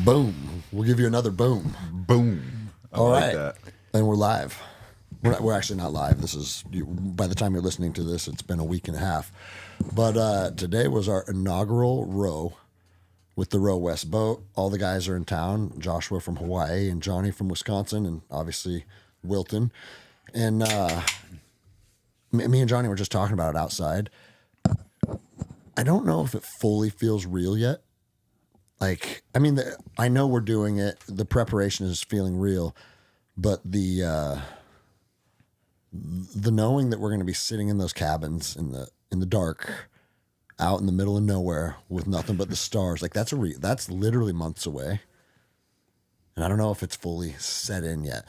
Boom. We'll give you another boom. Boom. All right. That. And we're live. We're actually not live. This is, by the time you're listening to this, it's been a week and a half. But today was our inaugural row with the Row West boat. All the guys are in town. Joshua from Hawaii and Johnny from Wisconsin and obviously Wilton. And me and Johnny were just talking about it outside. I don't know if it fully feels real yet. Like, I mean, I know we're doing it. The preparation is feeling real, but the knowing that we're going to be sitting in those cabins in the dark, out in the middle of nowhere with nothing but the stars, like that's literally months away. And I don't know if it's fully set in yet.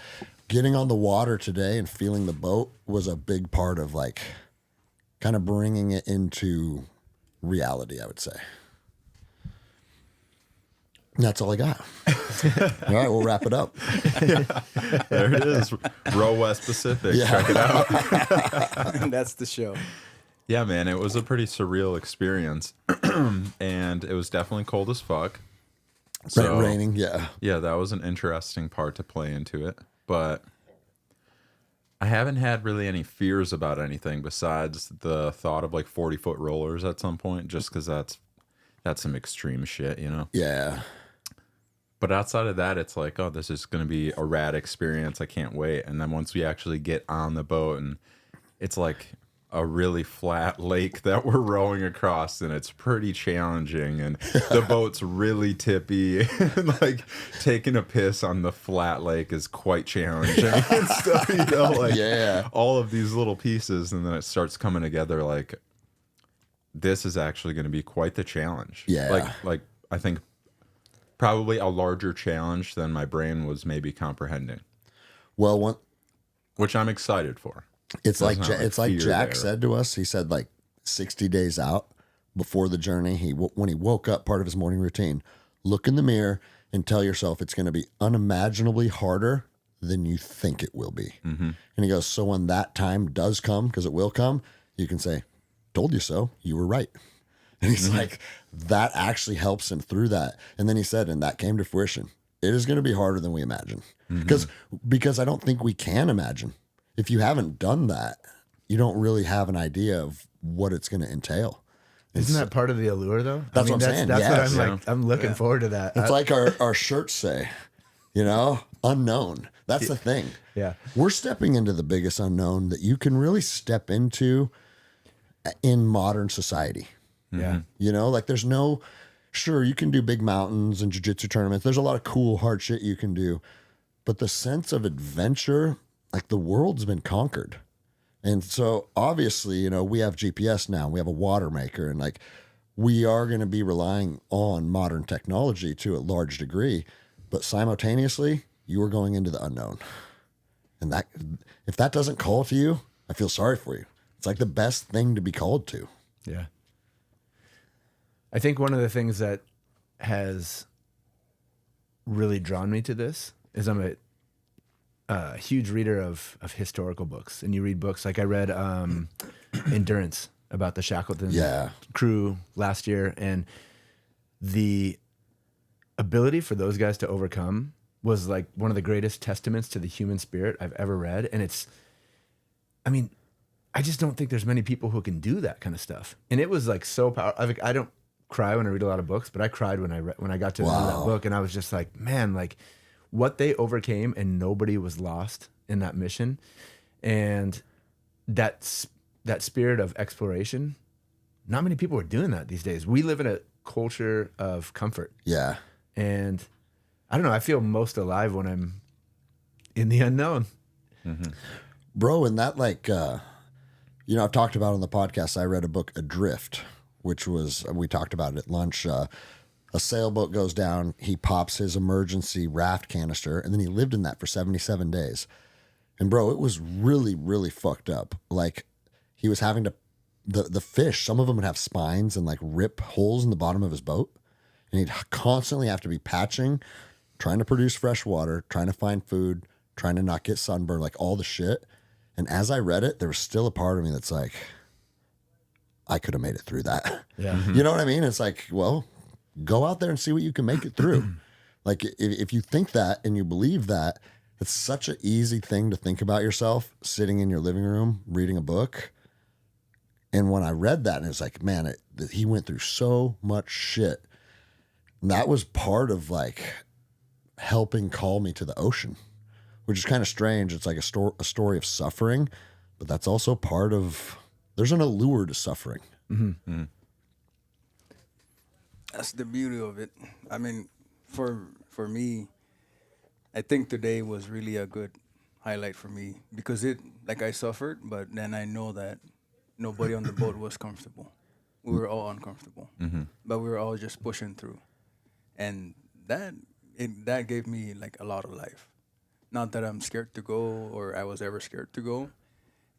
Getting on the water today and feeling the boat was a big part of like kind of bringing it into reality, I would say. That's all I got. All right, we'll wrap it up. Yeah, there it is. Row West Pacific. Yeah. Check it out. That's the show. Yeah, man, it was a pretty surreal experience. And it was definitely cold as fuck. So, raining, yeah. Yeah, that was an interesting part to play into it. But I haven't had really any fears about anything besides the thought of like 40-foot rollers at some point, just because that's some extreme shit, you know? Yeah. But outside of that, it's like, oh, this is going to be a rad experience. I can't wait. And then once we actually get on the boat, and it's like a really flat lake that we're rowing across, and it's pretty challenging. And the boat's really tippy. And like taking a piss on the flat lake is quite challenging and stuff, you know? Like, yeah. All of these little pieces, and then it starts coming together like, this is actually going to be quite the challenge. Yeah. Like I think probably a larger challenge than my brain was maybe comprehending. Well, which I'm excited for. It's like Jack said to us. He said like 60 days out before the journey, when he woke up, part of his morning routine, look in the mirror and tell yourself it's going to be unimaginably harder than you think it will be. Mm-hmm. And he goes, so when that time does come, because it will come, you can say, told you so, you were right. And he's like, that actually helps him through that. And then he said, and that came to fruition. It is going to be harder than we imagine. Because I don't think we can imagine. If you haven't done that, you don't really have an idea of what it's going to entail. Isn't that part of the allure, though? That's what I'm saying. That's yes. what I'm like. I'm looking forward to that. It's like our shirts say, you know, unknown. That's the thing. Yeah. We're stepping into the biggest unknown that you can really step into in modern society. Yeah. You know, like sure, you can do big mountains and jiu-jitsu tournaments. There's a lot of cool, hard shit you can do. But the sense of adventure, like the world's been conquered. And so obviously, you know, we have GPS now, we have a water maker, and like we are going to be relying on modern technology to a large degree, but simultaneously you are going into the unknown. And that, if that doesn't call to you, I feel sorry for you. It's like the best thing to be called to. Yeah. I think one of the things that has really drawn me to this is I'm a huge reader of historical books. And you read books like I read Endurance about the Shackleton crew last year. And the ability for those guys to overcome was like one of the greatest testaments to the human spirit I've ever read. And I just don't think there's many people who can do that kind of stuff. And it was like so powerful. I don't cry when I read a lot of books, but I cried when I got to read that book. And I was just like, man, like what they overcame, and nobody was lost in that mission. And that spirit of exploration, not many people are doing that these days. We live in a culture of comfort. Yeah. And I don't know, I feel most alive when I'm in the unknown. Mm-hmm. Bro, and that like, you know, I've talked about on the podcast, I read a book, Adrift, which was, we talked about it at lunch. A sailboat goes down, he pops his emergency raft canister, and then he lived in that for 77 days. And bro, it was really, really fucked up. Like he was having to, the fish, some of them would have spines and like rip holes in the bottom of his boat. And he'd constantly have to be patching, trying to produce fresh water, trying to find food, trying to not get sunburned, like all the shit. And as I read it, there was still a part of me that's like, I could have made it through that. Yeah. You know what I mean? It's like, well, go out there and see what you can make it through. Like if you think that and you believe that, it's such an easy thing to think about yourself sitting in your living room reading a book. And when I read that, and it's like, man, he went through so much shit. And that was part of like helping call me to the ocean, which is kind of strange. It's like a story of suffering, but that's also part of, there's an allure to suffering. Mm-hmm. That's the beauty of it. I mean, for me, I think today was really a good highlight for me because I suffered, but then I know that nobody on the boat was comfortable. We were all uncomfortable, but we were all just pushing through, and that gave me like a lot of life. Not that I'm scared to go or I was ever scared to go.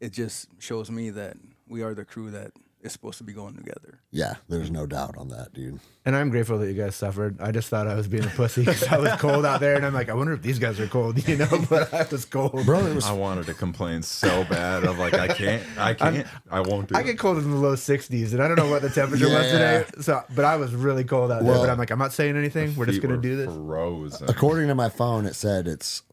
It just shows me that we are the crew that is supposed to be going together. Yeah, there's no doubt on that, dude. And I'm grateful that you guys suffered. I just thought I was being a pussy because I was cold out there, and I'm like, I wonder if these guys are cold, you know? But I was cold, Bro, I wanted to complain so bad. I'm like, I can't, I won't do I it. get cold in the low 60s, and I don't know what the temperature was today. So, but I was really cold out there. But I'm like, I'm not saying anything. We're just gonna do this. Frozen. According to my phone, it said it's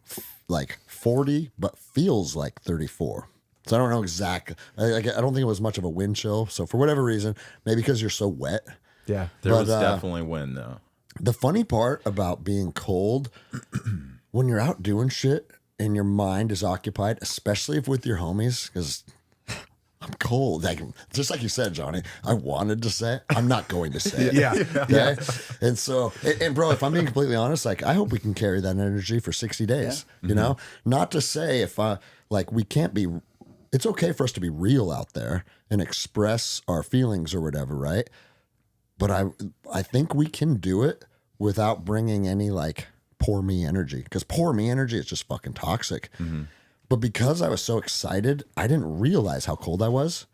like 40, but feels like 34. So I don't know exactly. I don't think it was much of a wind chill. So for whatever reason, maybe because you're so wet. Yeah. There was definitely wind though. The funny part about being cold, when you're out doing shit and your mind is occupied, especially if with your homies, because I'm cold. Like, just like you said, Johnny, I wanted to say it. I'm not going to say it. Yeah. Okay? And so, and bro, if I'm being completely honest, like, I hope we can carry that energy for 60 days, you know? Not to say if we can't be, it's okay for us to be real out there and express our feelings or whatever, right? But I think we can do it without bringing any like poor me energy, because poor me energy is just fucking toxic. But because I was so excited, I didn't realize how cold I was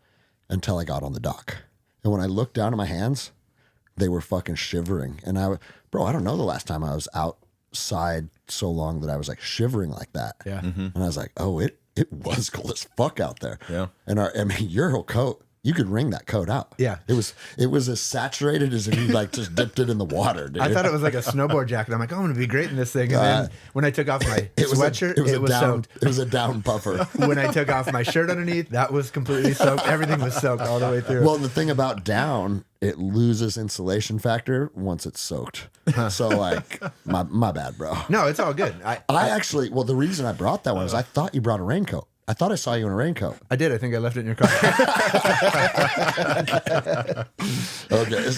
until I got on the dock. And when I looked down at my hands, they were fucking shivering. And I don't know the last time I was outside so long that I was like shivering like that. Yeah. And I was like, oh, it was cold as fuck out there. Yeah. And your whole coat, you could wring that coat out. Yeah. It was as saturated as if you like just dipped it in the water, dude. I thought it was like a snowboard jacket. I'm like, oh, I'm gonna be great in this thing. And then when I took off my sweatshirt, it was soaked. It was a down puffer. When I took off my shirt underneath, that was completely soaked. Everything was soaked all the way through. Well, the thing about down, it loses insulation factor once it's soaked. So like, my bad, bro. No, it's all good. I actually, the reason I brought that one is I thought you brought a raincoat. I thought I saw you in a raincoat. I did. I think I left it in your car. Okay.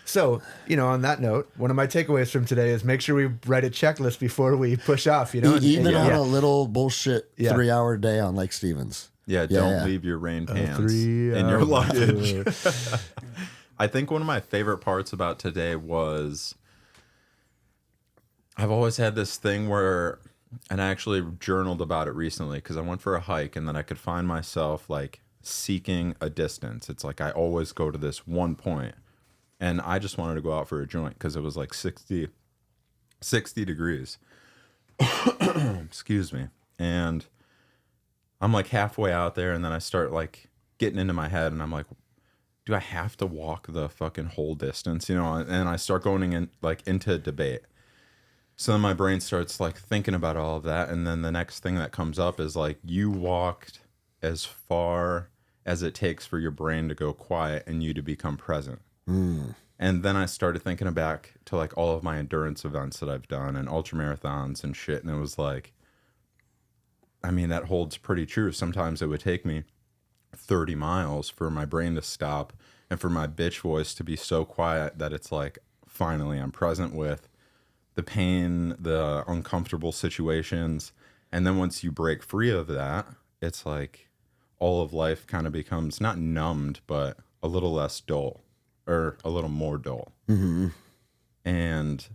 So, on that note, one of my takeaways from today is make sure we write a checklist before we push off, Even on a little bullshit 3-hour day on Lake Stevens. Yeah, don't leave your rain pants in your luggage. I think one of my favorite parts about today was I've always had this thing where, and I actually journaled about it recently because I went for a hike and then I could find myself like seeking a distance. It's like I always go to this one point, and I just wanted to go out for a joint because it was like 60 degrees. Excuse me. And I'm like halfway out there, and then I start like getting into my head, and I'm like, do I have to walk the fucking whole distance? And I start going into debate. So then my brain starts like thinking about all of that. And then the next thing that comes up is like, you walked as far as it takes for your brain to go quiet and you to become present. And then I started thinking back to like all of my endurance events that I've done and ultra marathons and shit. And it was like, I mean, that holds pretty true. Sometimes it would take me 30 miles for my brain to stop and for my bitch voice to be so quiet that it's like, finally, I'm present with the pain, the uncomfortable situations. And then once you break free of that, it's like all of life kind of becomes not numbed, but a little less dull or a little more dull. And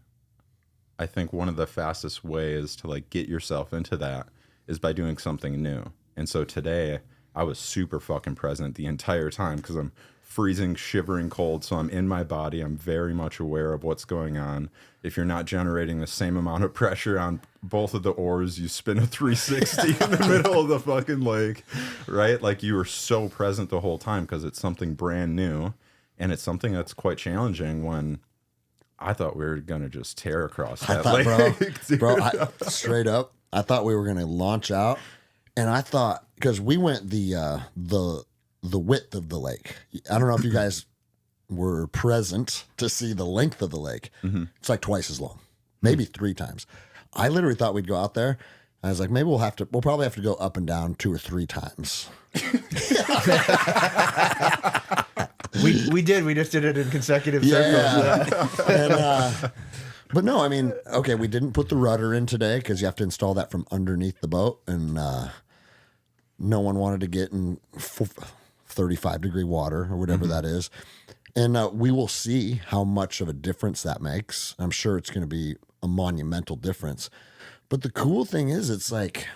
I think one of the fastest ways to like get yourself into that is by doing something new. And so today I was super fucking present the entire time because I'm freezing, shivering cold. So I'm in my body. I'm very much aware of what's going on. If you're not generating the same amount of pressure on both of the oars, you spin a 360 in the middle of the fucking lake, right? Like you were so present the whole time because it's something brand new. And it's something that's quite challenging when I thought we were gonna just tear across I that thought, lake, dude. straight up, I thought we were going to launch out, and I thought because we went the width of the lake. I don't know if you guys were present to see the length of the lake. It's like twice as long, maybe 3 times. I literally thought we'd go out there. I was like, maybe we'll probably have to go up and down 2 or 3 times. We did. We just did it in consecutive circles. And, but no, I mean, okay, we didn't put the rudder in today because you have to install that from underneath the boat, and no one wanted to get in 35-degree water or whatever that is. And we will see how much of a difference that makes. I'm sure it's going to be a monumental difference. But the cool thing is, it's like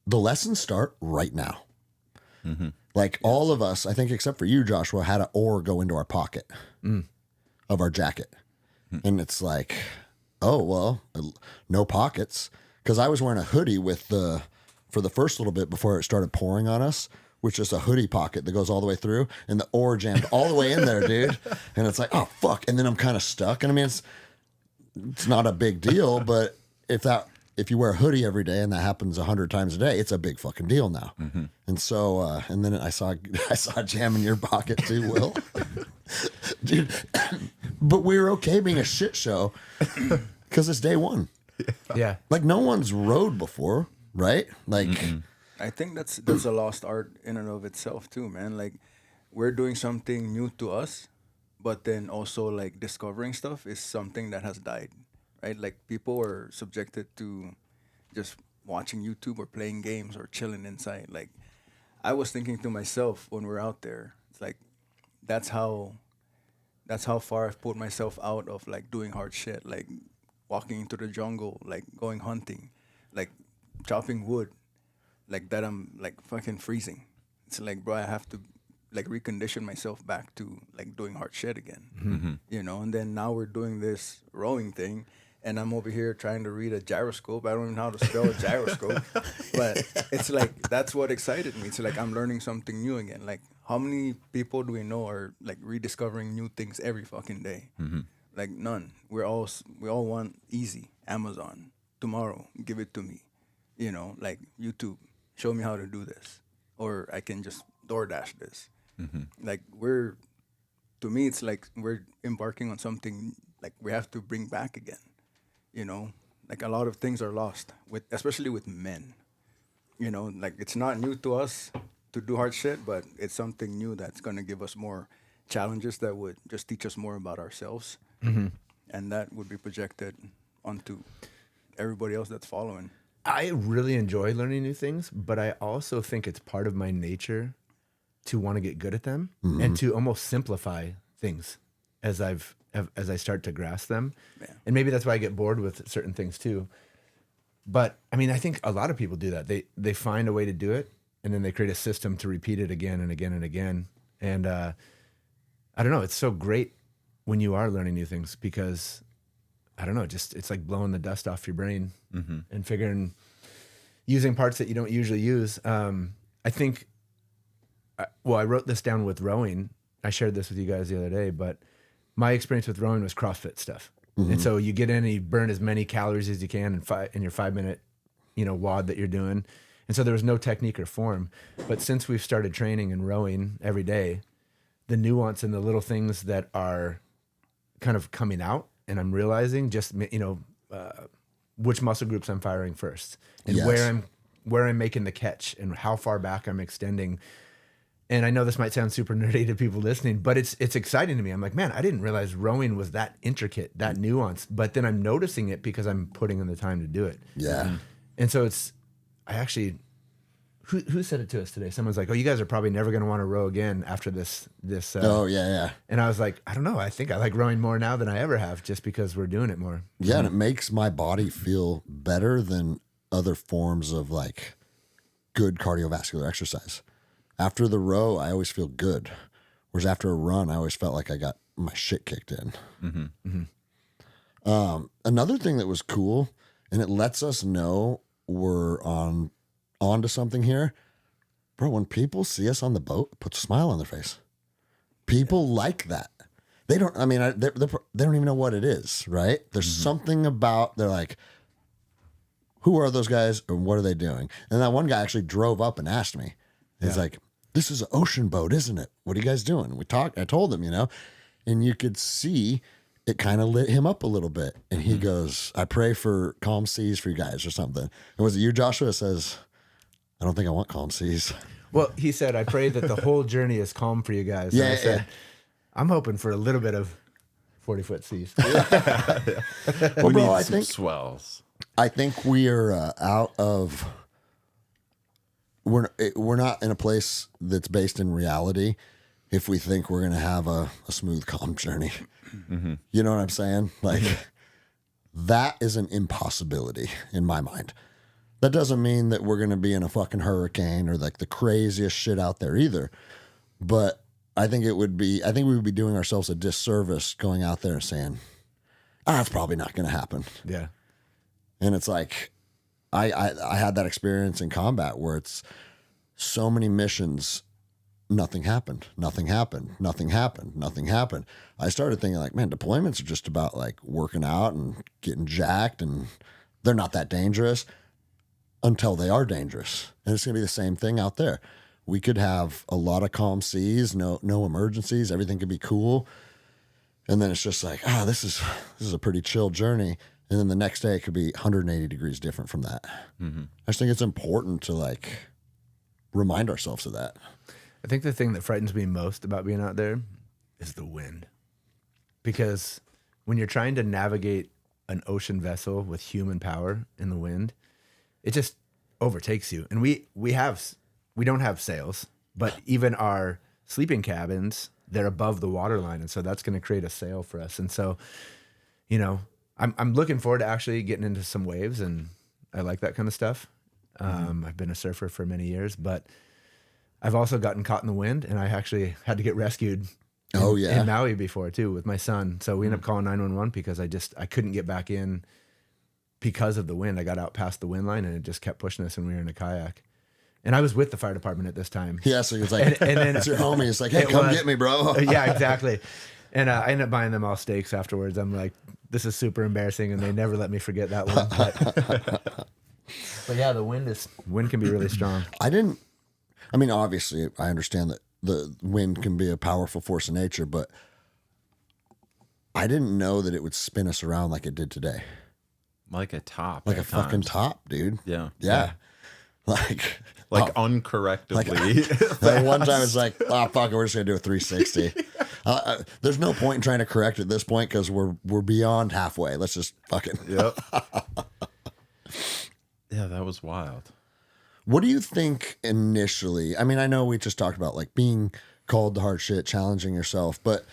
the lessons start right now. Like all of us, I think, except for you, Joshua, had an oar go into our pocket of our jacket. And it's like, oh, well, no pockets. Because I was wearing a hoodie for the first little bit before it started pouring on us, which is a hoodie pocket that goes all the way through. And the oar jammed all the way in there, dude. And it's like, oh, fuck. And then I'm kind of stuck. And I mean, it's not a big deal, but if you wear a hoodie every day and that happens 100 times a day, it's a big fucking deal now. And so, and then I saw a jam in your pocket too, Will. Dude, but we were okay being a shit show because it's day one. Yeah. Like no one's rode before, right? Like, I think that's a lost art in and of itself too, man. Like we're doing something new to us, but then also like discovering stuff is something that has died, right? Like people are subjected to just watching YouTube or playing games or chilling inside. Like I was thinking to myself when we're out there, it's like that's how far I've put myself out of like doing hard shit, like walking into the jungle, like going hunting, like chopping wood, like that I'm like fucking freezing. It's like, bro, I have to like recondition myself back to like doing hard shit again, you know? And then now we're doing this rowing thing and I'm over here trying to read a gyroscope. I don't even know how to spell a gyroscope, but it's like, that's what excited me. It's like, I'm learning something new again. Like how many people do we know are like rediscovering new things every fucking day? Like none. We all want easy. Amazon, tomorrow, give it to me. You know, like YouTube, show me how to do this. Or I can just DoorDash this. Like to me, it's like we're embarking on something like we have to bring back again. You know, like a lot of things are lost, especially with men. You know, like it's not new to us to do hard shit, but it's something new that's going to give us more challenges that would just teach us more about ourselves. And that would be projected onto everybody else that's following. I really enjoy learning new things, but I also think it's part of my nature to want to get good at them and to almost simplify things as I start to grasp them. Yeah. And maybe that's why I get bored with certain things too. But I mean, I think a lot of people do that. They find a way to do it and then they create a system to repeat it again and again and again. And I don't know, it's so great when you are learning new things because I don't know, it's like blowing the dust off your brain and using parts that you don't usually use. I think, I wrote this down with rowing. I shared this with you guys the other day, but my experience with rowing was CrossFit stuff. And so you get in and you burn as many calories as you can in your 5-minute, WOD that you're doing. And so there was no technique or form. But since we've started training and rowing every day, the nuance and the little things that are kind of coming out, and I'm realizing just, which muscle groups I'm firing first and where I'm making the catch and how far back I'm extending. And I know this might sound super nerdy to people listening, but it's exciting to me. I'm like, man, I didn't realize rowing was that intricate, that nuanced, but then I'm noticing it because I'm putting in the time to do it. yeah. And so who said it to us today? Someone's like, oh, you guys are probably never going to want to row again after this. Oh, yeah. And I was like, I don't know. I think I like rowing more now than I ever have just because we're doing it more. Yeah, and it makes my body feel better than other forms of like good cardiovascular exercise. After the row, I always feel good. Whereas after a run, I always felt like I got my shit kicked in. Another thing that was cool, and it lets us know we're onto something here. Bro, when people see us on the boat, it puts a smile on their face. People like that. they don't. I mean, they don't even know what it is, right? There's something about. They're like, who are those guys and what are they doing? And that one guy actually drove up and asked me. He's like, "This is an ocean boat, isn't it? What are you guys doing?" We talked. I told him, and you could see it kind of lit him up a little bit. And he goes, "I pray for calm seas for you guys," or something. And was it you, Joshua? Says, "I don't think I want calm seas." Well, he said, "I pray that the whole journey is calm for you guys." Yeah, and I said, I'm hoping for a little bit of 40-foot seas. Well, We bro, need I some think swells. we are out of. We're not in a place that's based in reality. If we think we're gonna have a smooth, calm journey, you know what I'm saying? Like that is an impossibility in my mind. That doesn't mean that we're gonna be in a fucking hurricane or like the craziest shit out there either. But I think we would be doing ourselves a disservice going out there and saying, "It's probably not gonna happen." Yeah. And it's like, I had that experience in combat where it's so many missions, nothing happened. I started thinking like, man, deployments are just about like working out and getting jacked, and they're not that dangerous until they are dangerous. And it's gonna be the same thing out there. We could have a lot of calm seas, no emergencies, everything could be cool. And then it's just like, this is a pretty chill journey. And then the next day it could be 180 degrees different from that. I just think it's important to like remind ourselves of that. I think the thing that frightens me most about being out there is the wind. Because when you're trying to navigate an ocean vessel with human power in the wind, it just overtakes you. And we don't have sails, but even our sleeping cabins, they're above the water line. And so that's going to create a sail for us. And so, I'm looking forward to actually getting into some waves, and I like that kind of stuff. I've been a surfer for many years, but I've also gotten caught in the wind, and I actually had to get rescued in Maui before too with my son. So we ended up calling 911 because I couldn't get back in because of the wind. I got out past the wind line and it just kept pushing us, and we were in a kayak. And I was with the fire department at this time. Yeah, so it's like, and then it's your homie. It's like, "Hey, come get me, bro." Yeah, exactly. And I ended up buying them all steaks afterwards. I'm like, this is super embarrassing, and they never let me forget that one. But yeah, the wind can be really strong. Obviously, I understand that the wind can be a powerful force of nature, but I didn't know that it would spin us around like it did today. Like a top. Like a fucking top, dude. Yeah. Yeah. Like uncorrectably. That one time it's like, fuck it, we're just gonna do a 360. There's no point in trying to correct at this point because we're beyond halfway. Let's just fucking. Yep. Yeah, that was wild. What do you think initially? I mean, I know we just talked about like being called to hard shit, challenging yourself, but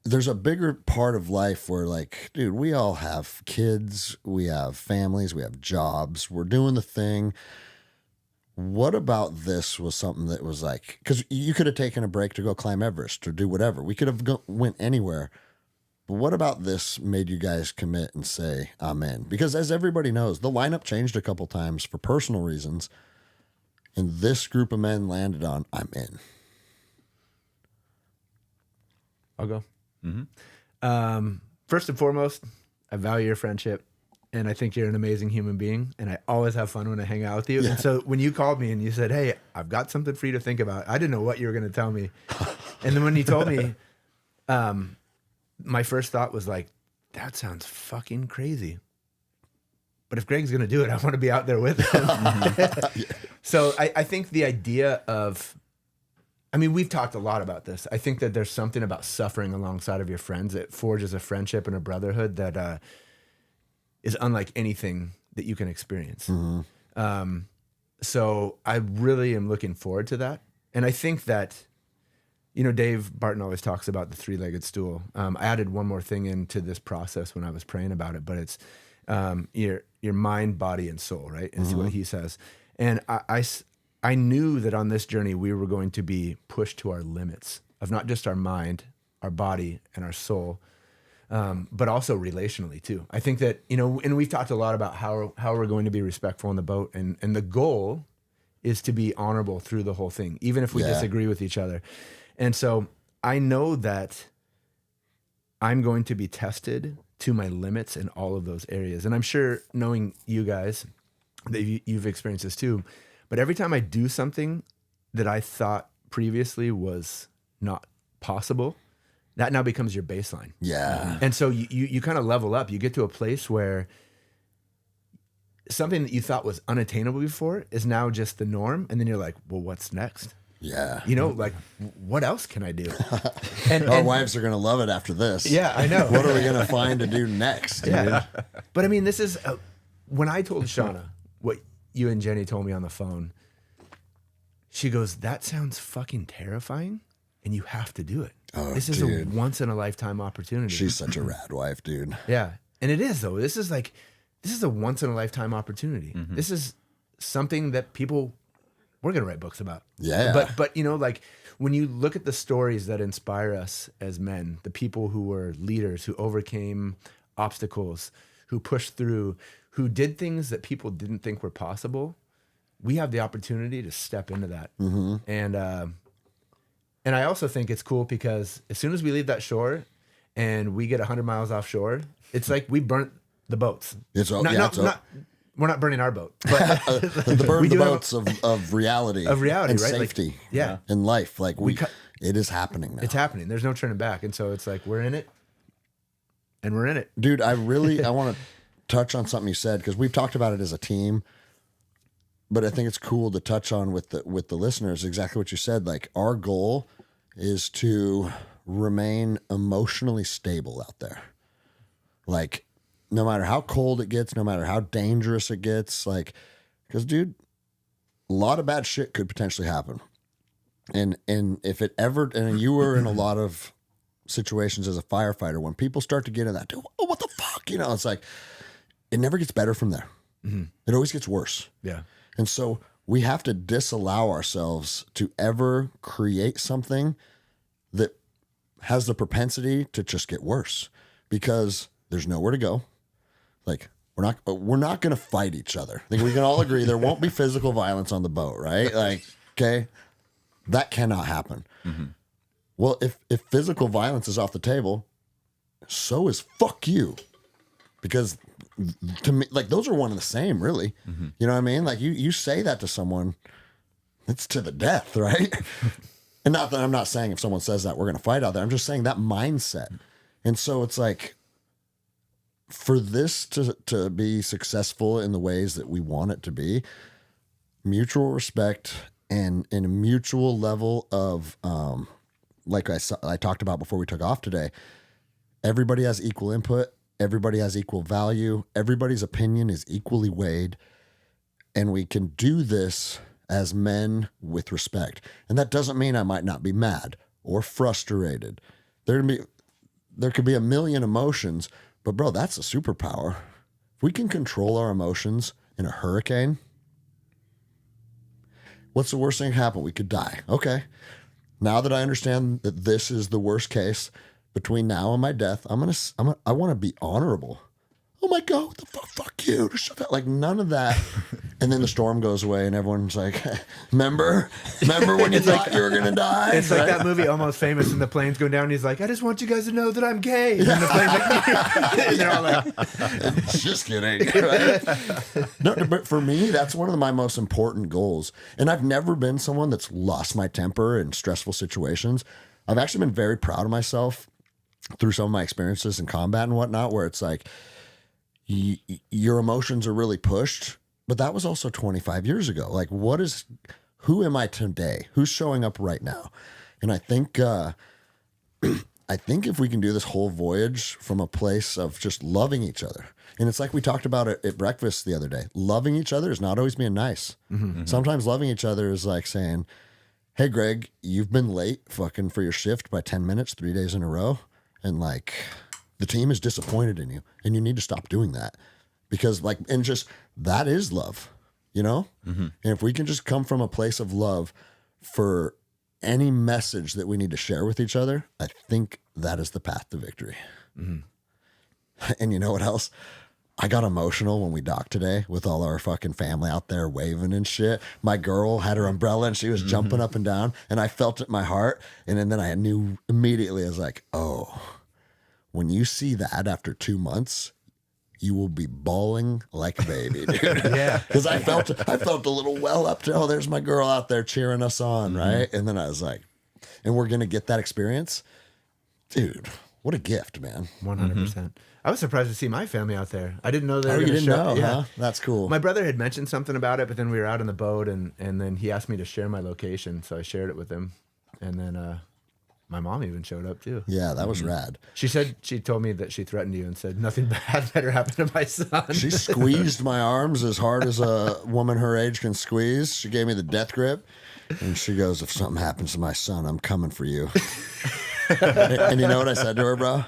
there's a bigger part of life where like, dude, we all have kids, we have families, we have jobs, we're doing the thing. What about this was something that was like, because you could have taken a break to go climb Everest or do whatever. We could have went anywhere. But what about this made you guys commit and say, "I'm in"? Because as everybody knows, the lineup changed a couple times for personal reasons. And this group of men landed on, "I'm in." I'll go. First and foremost, I value your friendship, and I think you're an amazing human being, and I always have fun when I hang out with you. Yeah. And so when you called me and you said, "Hey, I've got something for you to think about," I didn't know what you were going to tell me. And then when you told me, my first thought was like, that sounds fucking crazy. But if Greg's going to do it, I want to be out there with him. So I think the idea of, we've talked a lot about this. I think that there's something about suffering alongside of your friends that forges a friendship and a brotherhood that is unlike anything that you can experience. So I really am looking forward to that. And I think that, Dave Barton always talks about the three-legged stool. I added one more thing into this process when I was praying about it, but it's your mind, body, and soul, right? Is what he says. And I knew that on this journey, we were going to be pushed to our limits of not just our mind, our body, and our soul, but also relationally too. I think that, and we've talked a lot about how we're going to be respectful on the boat, and the goal is to be honorable through the whole thing, even if we disagree with each other. And so I know that I'm going to be tested to my limits in all of those areas. And I'm sure, knowing you guys, that you've experienced this too. But every time I do something that I thought previously was not possible, that now becomes your baseline. Yeah. And so you kind of level up. You get to a place where something that you thought was unattainable before is now just the norm. And then you're like, well, what's next? Yeah. You know, like, what else can I do? Our wives are going to love it after this. Yeah, I know. What are we going to find to do next? Dude? Yeah. But I mean, this is, when I told Shauna what you and Jenny told me on the phone, she goes, that sounds fucking terrifying, and you have to do it. Oh, this is dude. a once in a lifetime opportunity. She's such a rad wife, dude. Yeah. And it is, though. This is a once in a lifetime opportunity. This is something that we're going to write books about. Yeah. But you know, like, when you look at the stories that inspire us as men, the people who were leaders, who overcame obstacles, who pushed through, who did things that people didn't think were possible, we have the opportunity to step into that. And I also think it's cool because as soon as we leave that shore and we get 100 miles offshore, it's like we burnt the boats. We're not burning our boat, but the boats of reality. Of reality, and right? Safety. Like, yeah. In life. Like it is happening now. It's happening. There's no turning back. And so it's like, we're in it and we're in it. Dude, I want to touch on something you said, because we've talked about it as a team, but I think it's cool to touch on with the listeners exactly what you said. Like, our goal is to remain emotionally stable out there. Like, no matter how cold it gets, no matter how dangerous it gets, like, because, dude, a lot of bad shit could potentially happen. And if it ever, and you were in a lot of situations as a firefighter, when people start to get in that, dude, oh, what the fuck? You know, it's like, it never gets better from there. It always gets worse. Yeah. And so we have to disallow ourselves to ever create something that has the propensity to just get worse, because there's nowhere to go. Like, we're not going to fight each other. I think we can all agree there won't be physical violence on the boat, right? Like, okay, that cannot happen. Well, if physical violence is off the table, so is fuck you. Because to me, like, those are one and the same, really. You know what I mean? Like, you say that to someone, it's to the death, right? And not that I'm not saying if someone says that, we're going to fight out there. I'm just saying that mindset. And so it's like, for this to be successful in the ways that we want it to be, mutual respect and a mutual level of, like I talked about before we took off today, everybody has equal input. Everybody has equal value. Everybody's opinion is equally weighed. And we can do this as men with respect. And that doesn't mean I might not be mad or frustrated. There could be a million emotions, but bro, that's a superpower. If we can control our emotions in a hurricane, what's the worst thing that can happen? We could die. Okay. Now that I understand that this is the worst case, between now and my death, I want to be honorable. Oh my God, what the fuck you. Shut up. Like, none of that. And then the storm goes away and everyone's like, remember when you thought you were going to die? It's like that movie Almost Famous, and the plane's going down and he's like, I just want you guys to know that I'm gay. And the plane's like, and they're all like, just kidding. Right? No, but for me, that's one of my most important goals. And I've never been someone that's lost my temper in stressful situations. I've actually been very proud of myself through some of my experiences in combat and whatnot, where it's like, your emotions are really pushed, but that was also 25 years ago. Like, who am I today? Who's showing up right now? And I think if we can do this whole voyage from a place of just loving each other, and it's like we talked about it at breakfast the other day, loving each other is not always being nice. Sometimes loving each other is like saying, hey, Greg, you've been late fucking for your shift by 10 minutes, 3 days in a row. And like, the team is disappointed in you and you need to stop doing that, because like, and just, that is love, you know? And if we can just come from a place of love for any message that we need to share with each other, I think that is the path to victory. And you know what else? I got emotional when we docked today with all our fucking family out there waving and shit. My girl had her umbrella and she was jumping up and down, and I felt it in my heart. And then I knew immediately, I was like, oh, when you see that after 2 months, you will be bawling like a baby, dude. Yeah. Because I felt a little well up to, oh, there's my girl out there cheering us on, right? And then I was like, and we're going to get that experience. Dude, what a gift, man. 100%. I was surprised to see my family out there. I didn't know they were Oh, you going to didn't show. know, Yeah. huh? That's cool. My brother had mentioned something about it, but then we were out on the boat, and then he asked me to share my location, so I shared it with him. And then my mom even showed up too. Yeah, that was rad. She told me that she threatened you and said nothing bad better happen to my son. She squeezed my arms as hard as a woman her age can squeeze. She gave me the death grip. And she goes, if something happens to my son, I'm coming for you. And you know what I said to her, bro?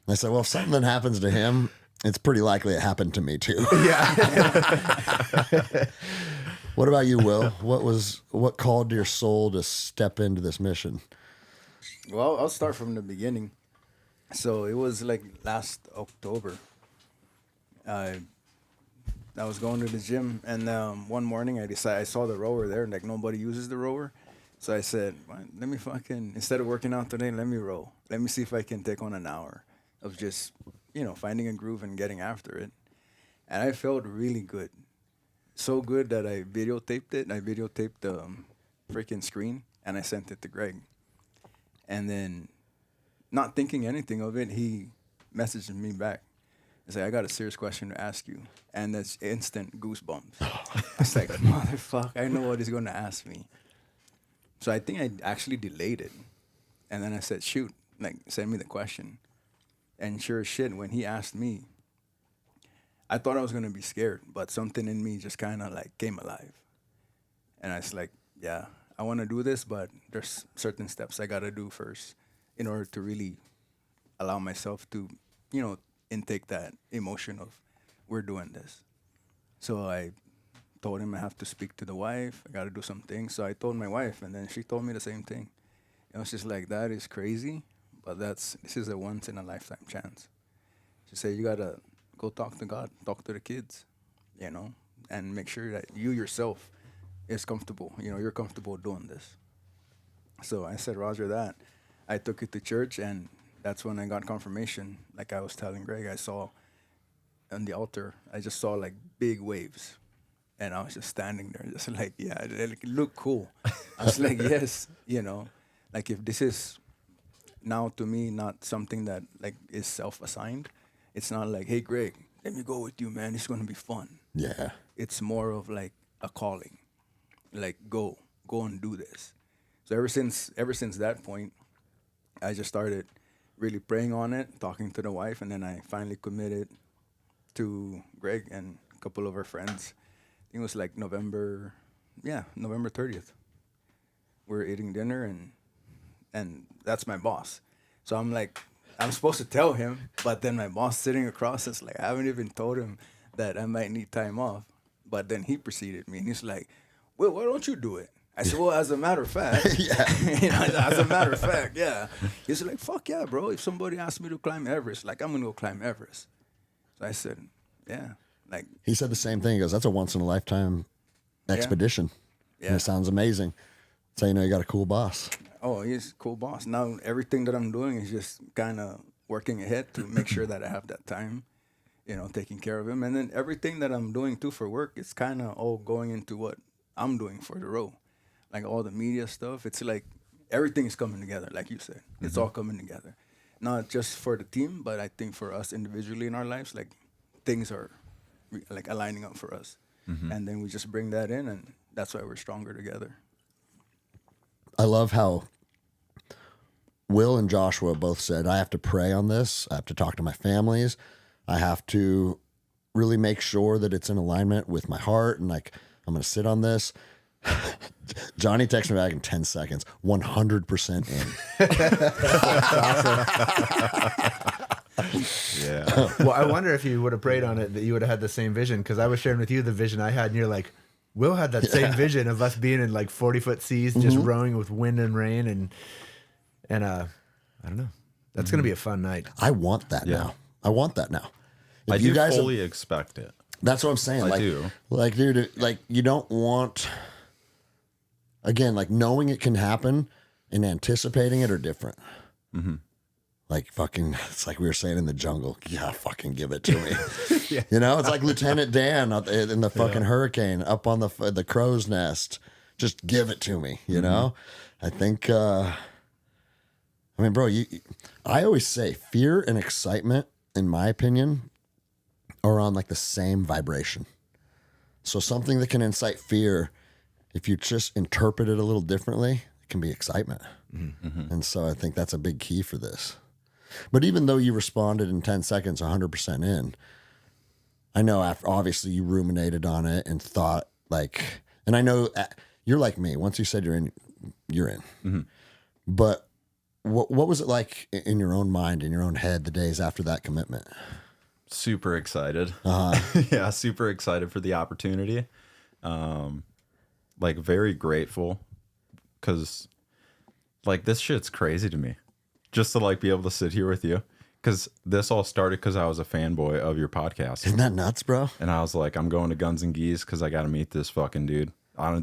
I said, well, if something happens to him, it's pretty likely it happened to me too. Yeah. What about you, Will? What called your soul to step into this mission? Well, I'll start from the beginning. So it was like last October. I was going to the gym, and one morning I saw the rower there, and like nobody uses the rower. So I said, let me instead of working out today, let me row. Let me see if I can take on an hour of just, finding a groove and getting after it. And I felt really good. So good that I videotaped it. I videotaped the freaking screen, and I sent it to Greg. And then, not thinking anything of it, he messaged me back. He's like, I got a serious question to ask you. And that's instant goosebumps. I was like, motherfucker, I know what he's going to ask me. So I think I actually delayed it. And then I said, shoot, send me the question. And sure as shit, when he asked me, I thought I was going to be scared, but something in me just kind of came alive. And I was like, yeah, I want to do this, but there's certain steps I got to do first in order to really allow myself to, intake that emotion of we're doing this. So I told him I have to speak to the wife. I got to do some things. So I told my wife, and then she told me the same thing. It was just like, that is crazy, but this is a once in a lifetime chance. She said, you got to go talk to God, talk to the kids, and make sure that you yourself is comfortable. You're comfortable doing this. So I said, Roger that. I took it to church, and that's when I got confirmation. Like I was telling Greg, I saw on the altar, I just saw big waves. And I was just standing there, just yeah, it looked cool. I was like, yes, if this is now to me not something that is self-assigned, it's not like, hey, Greg, let me go with you, man. It's going to be fun. Yeah. It's more of a calling. Go and do this. So ever since that point, I just started really praying on it, talking to the wife, and then I finally committed to Greg and a couple of our friends. I think it was November 30th. We're eating dinner, and that's my boss. So I'm supposed to tell him, but then my boss sitting across is I haven't even told him that I might need time off. But then he preceded me, and he's like, well, why don't you do it? I said, well, as a matter of fact, as a matter of fact, yeah. He's like, fuck yeah, bro. If somebody asks me to climb Everest, I'm going to go climb Everest. So I said, yeah. He said the same thing. He goes, that's a once in a lifetime expedition. Yeah. And it sounds amazing. So you got a cool boss. Oh, he's a cool boss. Now everything that I'm doing is just kind of working ahead to make sure that I have that time, taking care of him. And then everything that I'm doing too for work, it's kind of all going into what I'm doing for the row. All the media stuff, it's everything is coming together, like you said. Mm-hmm. It's all coming together. Not just for the team, but I think for us individually in our lives, things are aligning up for us. Mm-hmm. And then we just bring that in, and that's why we're stronger together. I love how Will and Joshua both said, I have to pray on this. I have to talk to my families. I have to really make sure that it's in alignment with my heart. And I'm going to sit on this. Johnny texted me back in 10 seconds, 100% in. Yeah. Well, I wonder if you would have prayed on it, that you would have had the same vision. Because I was sharing with you the vision I had, and you're like, Will had that same vision of us being in 40-foot seas, just rowing with wind and rain, and I don't know. That's gonna be a fun night. I want that now. I want that now. If I you do guys fully expect it. That's what I'm saying. I do. Dude, you don't want. Again, knowing it can happen and anticipating it are different. Mm-hmm. Like fucking, it's like we were saying in the jungle. Yeah, fucking give it to me. You know, it's like Lieutenant Dan in the fucking hurricane up on the crow's nest. Just give it to me. You know, I think. I mean, bro, I always say fear and excitement, in my opinion, are on like the same vibration. So something that can incite fear, if you just interpret it a little differently, it can be excitement. And so I think that's a big key for this. But even though you responded in 10 seconds, 100% in, I know after obviously you ruminated on it and thought like, and I know you're like me. Once you said you're in, you're in. But what was it like in your own mind, in your own head, the days after that commitment? Super excited. Yeah, super excited for the opportunity. Like very grateful because like this shit's crazy to me. Just to like be able to sit here with you, because this all started because I was a fanboy of your podcast. Isn't that nuts, bro? And I was like, I'm going to Guns and Geese because I got to meet this fucking dude.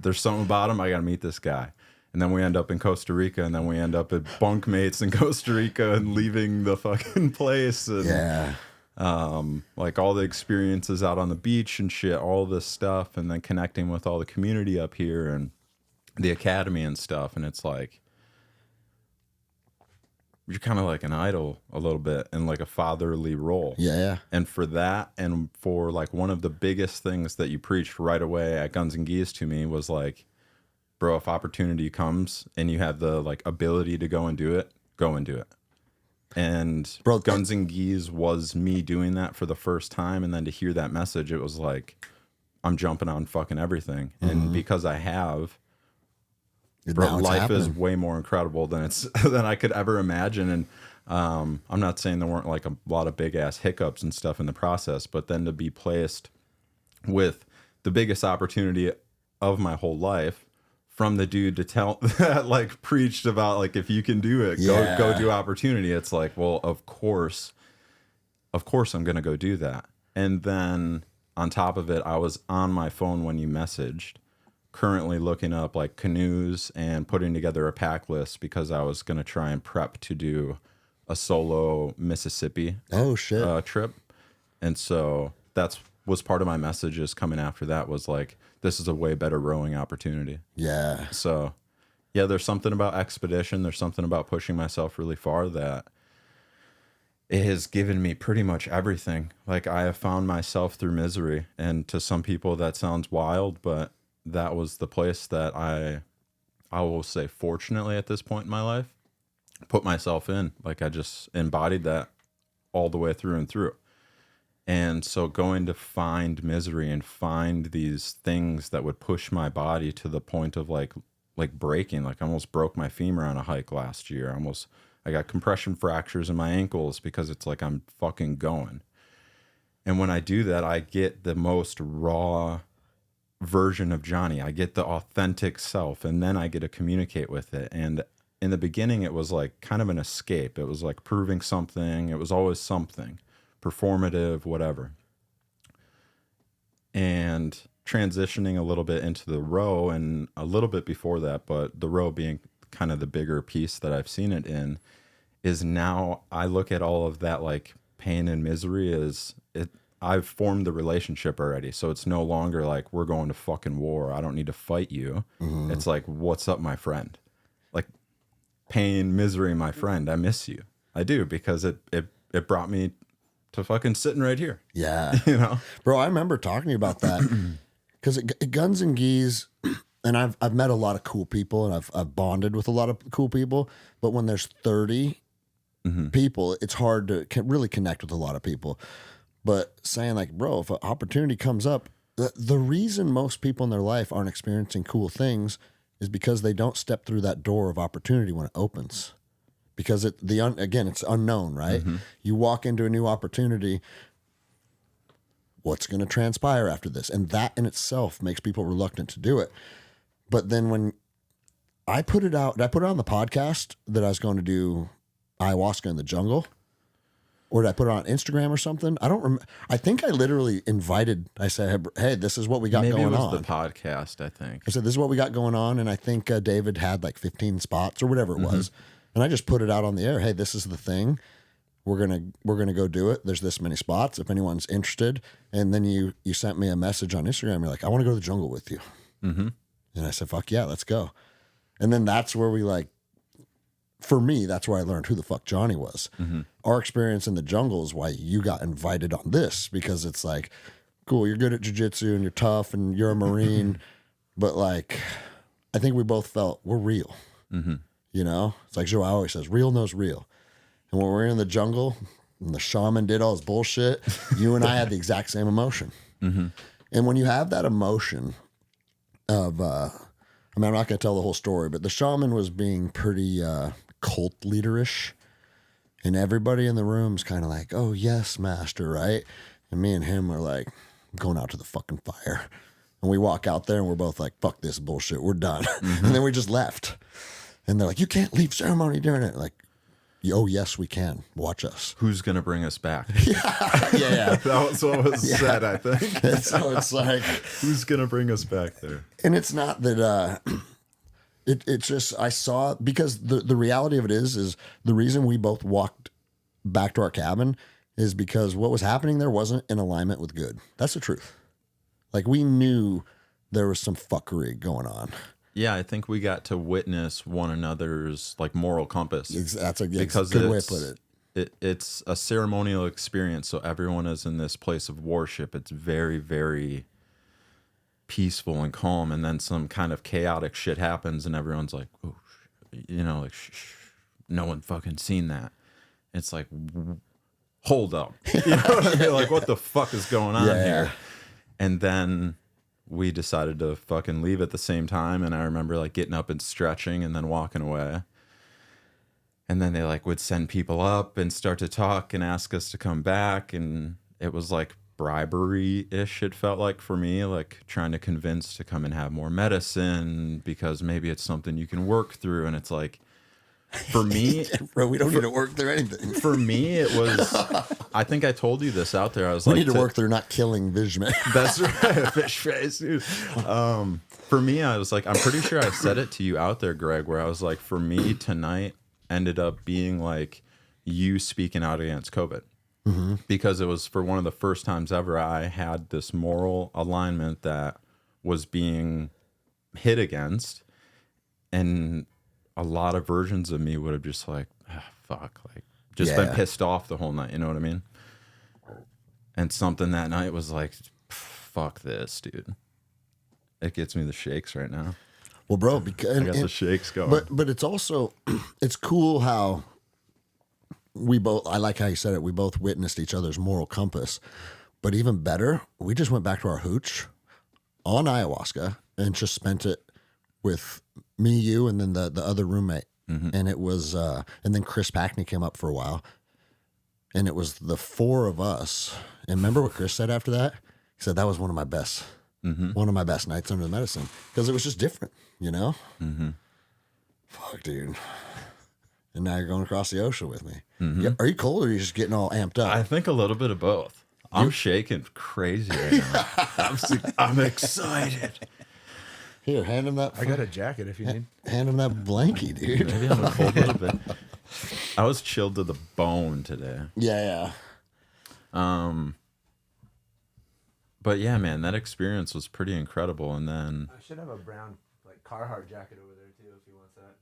There's something about him. I got to meet this guy. And then we end up in Costa Rica, and then we end up at bunkmates in Costa Rica and leaving the fucking place. And, Yeah. like all the experiences out on the beach and shit, all this stuff, and then connecting with all the community up here and the academy and stuff. And it's like, you're kind of like an idol a little bit in like a fatherly role. Yeah. And for that, and for like one of the biggest things that you preached right away at Guns and Geese to me was like, bro, if opportunity comes and you have the like ability to go and do it, go and do it. And bro, Guns and Geese was me doing that for the first time. And then to hear that message, it was like, I'm jumping on fucking everything. And because I have, bro, life is way more incredible than than I could ever imagine. And I'm not saying there weren't like a lot of big ass hiccups and stuff in the process, but then to be placed with the biggest opportunity of my whole life from the dude to tell that like preached about like, if you can do it, go do opportunity. It's like, well, of course I'm going to go do that. And then on top of it, I was on my phone when you messaged, currently looking up like canoes and putting together a pack list because I was going to try and prep to do a solo Mississippi trip. And so that's was part of my messages coming after that was like, this is a way better rowing opportunity. Yeah. So yeah, there's something about expedition. There's something about pushing myself really far that it has given me pretty much everything. Like I have found myself through misery, and to some people that sounds wild, but that was the place that I will say, fortunately at this point in my life, put myself in. Like I just embodied that all the way through and through. And so going to find misery and find these things that would push my body to the point of like breaking, like I almost broke my femur on a hike last year. I got compression fractures in my ankles because it's like I'm fucking going. And when I do that, I get the most raw version of Johnny. I get the authentic self, and then I get to communicate with it. And in the beginning, it was like kind of an escape. It was like proving something. It was always something performative, whatever. And transitioning a little bit into the row, and a little bit before that, but the row being kind of the bigger piece that I've seen it in, is now I look at all of that like pain and misery as it. I've formed the relationship already. So it's no longer like we're going to fucking war. I don't need to fight you. It's like, what's up, my friend? Like pain, misery, my friend. I miss you. I do, because it brought me to fucking sitting right here. Yeah. You know, bro, I remember talking to you about that because at Guns and Geese, and I've met a lot of cool people, and I've bonded with a lot of cool people, but when there's 30 people, it's hard to really connect with a lot of people. But saying like, bro, if an opportunity comes up, the reason most people in their life aren't experiencing cool things is because they don't step through that door of opportunity when it opens. Because again, it's unknown, right? You walk into a new opportunity, what's going to transpire after this? And that in itself makes people reluctant to do it. But then when I put it out, did I put it on the podcast that I was going to do ayahuasca in the jungle? Or did I put it on Instagram or something? I don't remember. I think I literally I said, hey, this is what we got going on. Maybe it was the podcast, I think. I said, this is what we got going on. And I think David had like 15 spots or whatever it was. And I just put it out on the air. Hey, this is the thing. we're gonna go do it. There's this many spots if anyone's interested. And then you sent me a message on Instagram. You're like, I want to go to the jungle with you. Mm-hmm. And I said, fuck yeah, let's go. And then that's where we like, for me, that's where I learned who the fuck Johnny was. Mm-hmm. Our experience in the jungle is why you got invited on this, because it's like, cool, you're good at jiu-jitsu and you're tough and you're a Marine. But like, I think we both felt we're real. Mm-hmm. You know, it's like Joe always says, real knows real. And when we're in the jungle and the shaman did all his bullshit, you and I had the exact same emotion. Mm-hmm. And when you have that emotion of, I mean, I'm not going to tell the whole story, but the shaman was being pretty cult leaderish. And everybody in the room's kind of like, oh, yes, master, right? And me and him are like, going out to the fucking fire. And we walk out there and we're both like, fuck this bullshit, we're done. Mm-hmm. And then we just left. And they're like, you can't leave ceremony during it. Like, oh, yes, we can. Watch us. Who's going to bring us back? Yeah. That was what was said, I think. So it's like, Who's going to bring us back there? and it's not that, it's just, I saw, because the reality of it is the reason we both walked back to our cabin is because what was happening there wasn't in alignment with good. That's the truth. Like, we knew there was some fuckery going on. Yeah, I think we got to witness one another's like moral compass. That's a good way to put it. It's a ceremonial experience, so everyone is in this place of worship. It's very, very peaceful and calm, and then some kind of chaotic shit happens, and everyone's like, "Oh, you know, like, shh, no one fucking seen that." It's like, hold up, you know what I mean? Like, what the fuck is going on here? And then we decided to fucking leave at the same time. And I remember like getting up and stretching and then walking away. And then they like would send people up and start to talk and ask us to come back. And it was like bribery-ish, it felt like for me, like trying to convince to come and have more medicine because maybe it's something you can work through. And it's like, for me, Bro, we don't need to work through anything. for me, it was, I think I told you this out there. I was We like, need to work through not killing Vizman. That's right, fish face, dude. For me, I was like, I'm pretty sure I said it to you out there, Greg, where I was like, for me, tonight ended up being like you speaking out against COVID. Mm-hmm. Because it was for one of the first times ever I had this moral alignment that was being hit against. And a lot of versions of me would have just like, fuck, like just been pissed off the whole night. You know what I mean? And something that night was like, fuck this, dude. It gets me the shakes right now. Well, bro, because I got the shakes going. But it's also, it's cool how we both, I like how you said it, we both witnessed each other's moral compass. But even better, we just went back to our hooch on ayahuasca and just spent it with me, you, and then the other roommate. Mm-hmm. And it was, and then Chris Packney came up for a while. And it was the four of us. And remember what Chris said after that? He said that was one of my best nights under the medicine. Because it was just different, you know? Mm-hmm. Fuck, dude. And now you're going across the ocean with me. Mm-hmm. Yeah, are you cold or are you just getting all amped up? I think a little bit of both. I'm shaking crazy right now. I'm excited. Here, hand him that. I got a jacket if you need. Hand him that blankie, dude. Maybe I'm a cold little bit. I was chilled to the bone today. Yeah. But yeah, man, that experience was pretty incredible. And then I should have a brown like Carhartt jacket over there too if he wants that.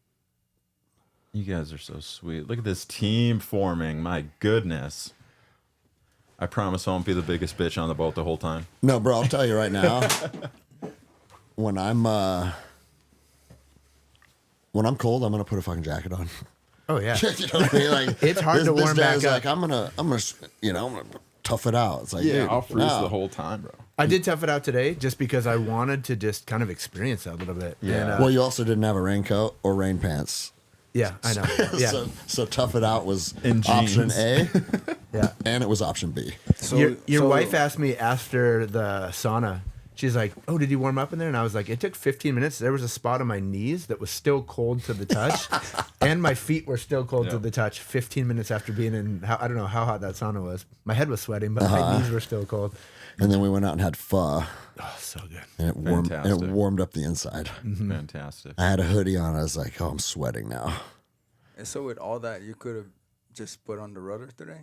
you guys are so sweet. Look at this team forming. My goodness. I promise I won't be the biggest bitch on the boat the whole time. No, bro, I'll tell you right now. When I'm cold, I'm gonna put a fucking jacket on. Oh yeah. You know what I mean? Like, It's hard to warm back up. Like, I'm gonna, tough it out. It's like, dude, I'll freeze the whole time, bro. I did tough it out today just because I wanted to just kind of experience that a little bit. Yeah. And, Well, you also didn't have a raincoat or rain pants. yeah, I know. Yeah. So tough it out was In option jeans. A, Yeah. and it was option B. So Your wife asked me after the sauna, she's like, oh, did you warm up in there? And I was like, it took 15 minutes. There was a spot on my knees that was still cold to the touch. And my feet were still cold to the touch 15 minutes after being in, I don't know how hot that sauna was. My head was sweating, but my knees were still cold. And then we went out and had pho, Oh, so good. and it warmed up the inside. Mm-hmm. Fantastic. I had a hoodie on. I was like, oh, I'm sweating now. And so with all that, you could have just put on the rudder today?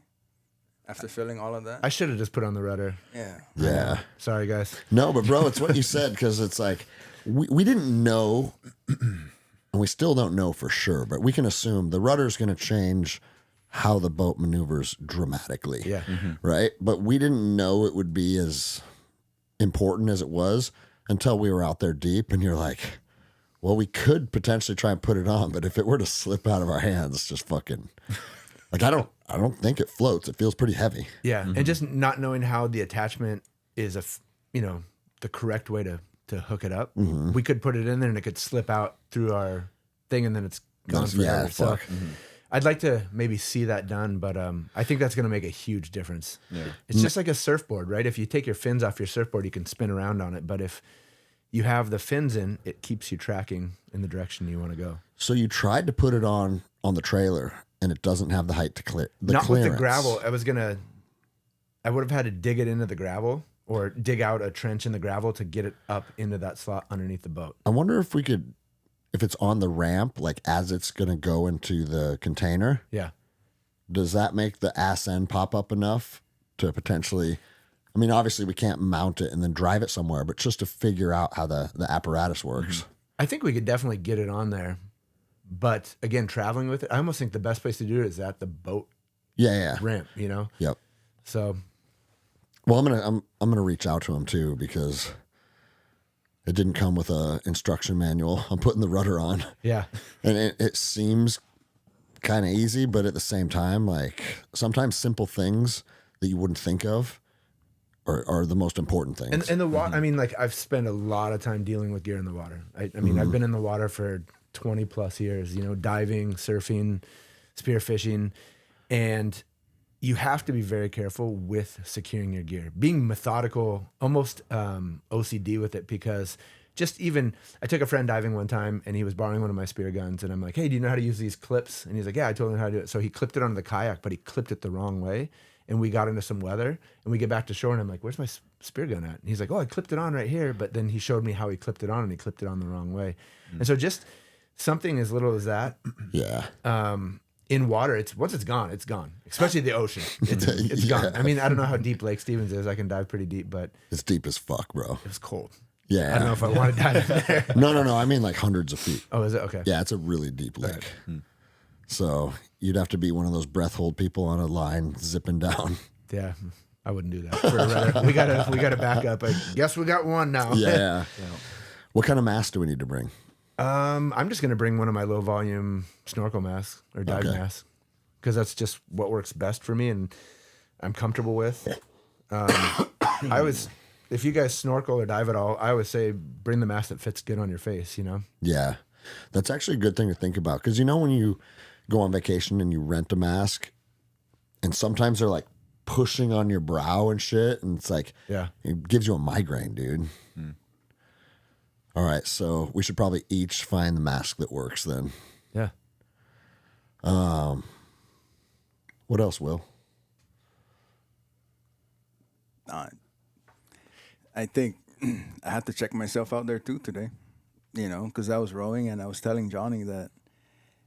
After feeling all of that? I should have just put on the rudder. Yeah. Yeah. Sorry, guys. No, but bro, it's what you said, because it's like we didn't know, and we still don't know for sure, but we can assume the rudder's going to change how the boat maneuvers dramatically. Yeah. Right? But we didn't know it would be as important as it was until we were out there deep, and you're like, well, we could potentially try and put it on, but if it were to slip out of our hands, just fucking like I don't think it floats. It feels pretty heavy. Yeah, and just not knowing how the attachment is the correct way to hook it up. We could put it in there and it could slip out through our thing, and then it's gone forever. Yeah, So fuck. I'd like to maybe see that done, but I think that's going to make a huge difference. Yeah. It's just like a surfboard, right? If you take your fins off your surfboard, you can spin around on it, but if you have the fins in, it keeps you tracking in the direction you want to go. So you tried to put it on the trailer, and it doesn't have the height to clear the Not clearance. with the gravel. I would have had to dig it into the gravel or dig out a trench in the gravel to get it up into that slot underneath the boat. I wonder if it's on the ramp, like as it's going to go into the container, Yeah. does that make the ass end pop up enough to potentially, I mean, obviously we can't mount it and then drive it somewhere, but just to figure out how the apparatus works. I think we could definitely get it on there. But again, traveling with it, I almost think the best place to do it is at the boat Yeah. ramp, Yep. So Well, I'm gonna reach out to him too, because it didn't come with a instruction manual. I'm putting the rudder on, yeah. and it seems kind of easy, but at the same time, like sometimes simple things that you wouldn't think of are the most important things. And the water, I mean, like I've spent a lot of time dealing with gear in the water. I mean, I've been in the water for 20 plus years, diving, surfing, spearfishing, and you have to be very careful with securing your gear, being methodical, almost OCD with it, because I took a friend diving one time and he was borrowing one of my spear guns, and I'm like, hey, do you know how to use these clips? And he's like, yeah, I told him how to do it. So he clipped it onto the kayak, but he clipped it the wrong way. And we got into some weather and we get back to shore and I'm like, where's my spear gun at? And he's like, oh, I clipped it on right here. But then he showed me how he clipped it on, and he clipped it on the wrong way. And so just something as little as that, Yeah. in water, once it's gone, it's gone. Especially the ocean, it's Yeah. gone. I mean, I don't know how deep Lake Stevens is. I can dive pretty deep, but It's deep as fuck, bro. it was cold. Yeah. I don't know if I want to dive in there. No. I mean like hundreds of feet. Oh, is it okay? Yeah, it's a really deep lake. So you'd have to be one of those breath hold people on a line zipping down. Yeah, I wouldn't do that. For a rudder. We gotta back up. I guess we got one now. Yeah. What kind of mask do we need to bring? I'm just gonna bring one of my low volume snorkel masks or dive Okay. masks, because that's just what works best for me and I'm comfortable with. If you guys snorkel or dive at all, I always say bring the mask that fits good on your face. Yeah. That's actually a good thing to think about, because when you go on vacation and you rent a mask, and sometimes they're like pushing on your brow and shit, and it's like, Yeah. it gives you a migraine, dude. All right, so we should probably each find the mask that works then. Yeah. What else, Will? I think I had to check myself out there too today, because I was rowing and I was telling Johnny that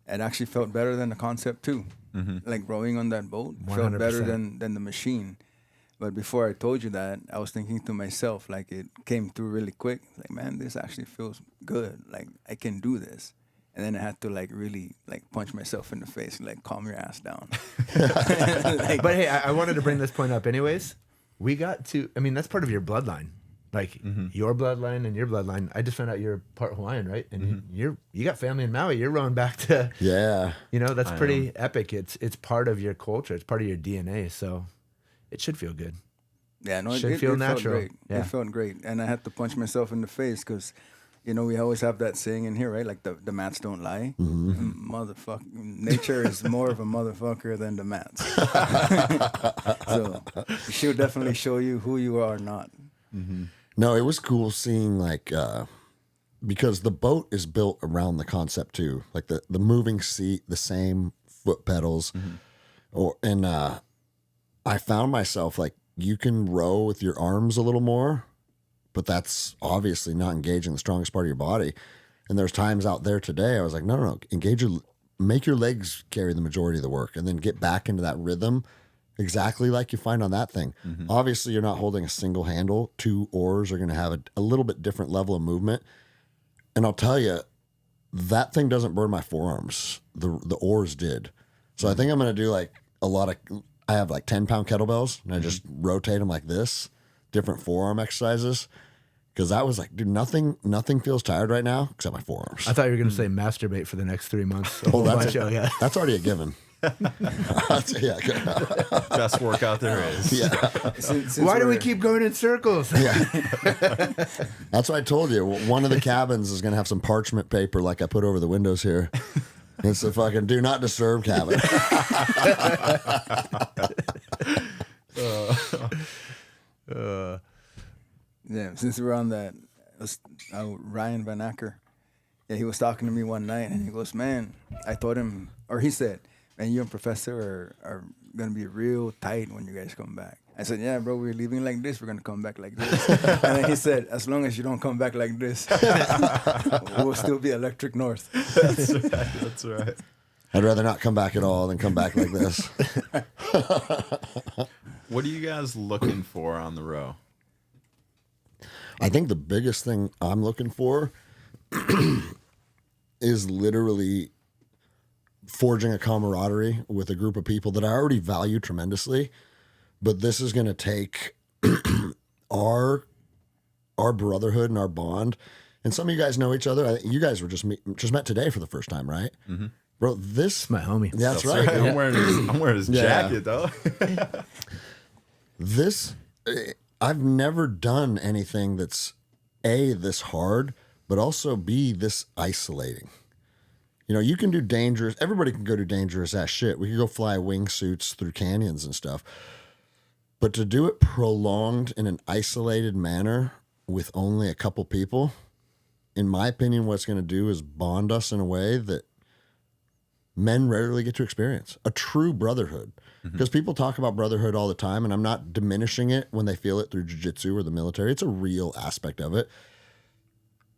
it actually felt better than the concept too. Like rowing on that boat felt better 100%. than the machine. But before I told you that, I was thinking to myself, like it came through really quick. Like, man, this actually feels good. Like I can do this. And then I had to really punch myself in the face and calm your ass down. But hey, I wanted to bring this point up anyways. We got to, I mean, that's part of your bloodline. Your bloodline and your bloodline. I just found out you're part Hawaiian, right? And you got family in Maui. You're rowing back to, Yeah. that's pretty epic. It's part of your culture. It's part of your DNA. So it should feel good. Yeah, no, Should it feel felt natural. great. Yeah. It felt great. And I had to punch myself in the face because, we always have that saying in here, right? Like the mats don't lie. Motherfucker. Nature is more of a motherfucker than the mats. So she'll definitely show you who you are not. No, it was cool seeing because the boat is built around the concept too, like the moving seat, the same foot pedals, I found myself you can row with your arms a little more, but that's obviously not engaging the strongest part of your body. And there's times out there today I was like, no, engage your make your legs carry the majority of the work, and then get back into that rhythm exactly like you find on that thing. Obviously, you're not holding a single handle. 2 oars are going to have a little bit different level of movement. And I'll tell you, that thing doesn't burn my forearms. The oars did. So I think I'm going to do like I have like 10-pound kettlebells, and I just rotate them like this, different forearm exercises. Because that was like, dude, nothing feels tired right now except my forearms. I thought you were going to say masturbate for the next 3 months. Oh, that's already a given. Yeah. Best workout there is. Yeah. Since Why do we we're- keep going in circles? That's what I told you. One of the cabins is going to have some parchment paper like I put over the windows here. It's a fucking do not disturb cabin. Yeah, since we're on that, Ryan Van Acker, yeah, he was talking to me one night, and he goes, "Man, I told him, or he said, man, you and Professor are gonna be real tight when you guys come back." I said, "Yeah, bro, we're leaving like this. We're gonna come back like this." And then he said, "As long as you don't come back like this, we'll still be Electric North." That's right. I'd rather not come back at all than come back like this. What are you guys looking for on the row? I think the biggest thing I'm looking for is literally forging a camaraderie with a group of people that I already value tremendously. But this is going to take our brotherhood and our bond. And some of you guys know each other. You guys were just met today for the first time, right? Mm-hmm. Bro, this My homie. That's right. I'm wearing his Yeah. jacket though. I've never done anything that's A, this hard, but also B, this isolating. You know, you can do everybody can go do dangerous ass shit. We could go fly wingsuits through canyons and stuff. But to do it prolonged in an isolated manner with only a couple people, in my opinion, what it's going to do is bond us in a way that men rarely get to experience. A true brotherhood. Because people talk about brotherhood all the time, and I'm not diminishing it when they feel it through jiu-jitsu or the military. It's a real aspect of it.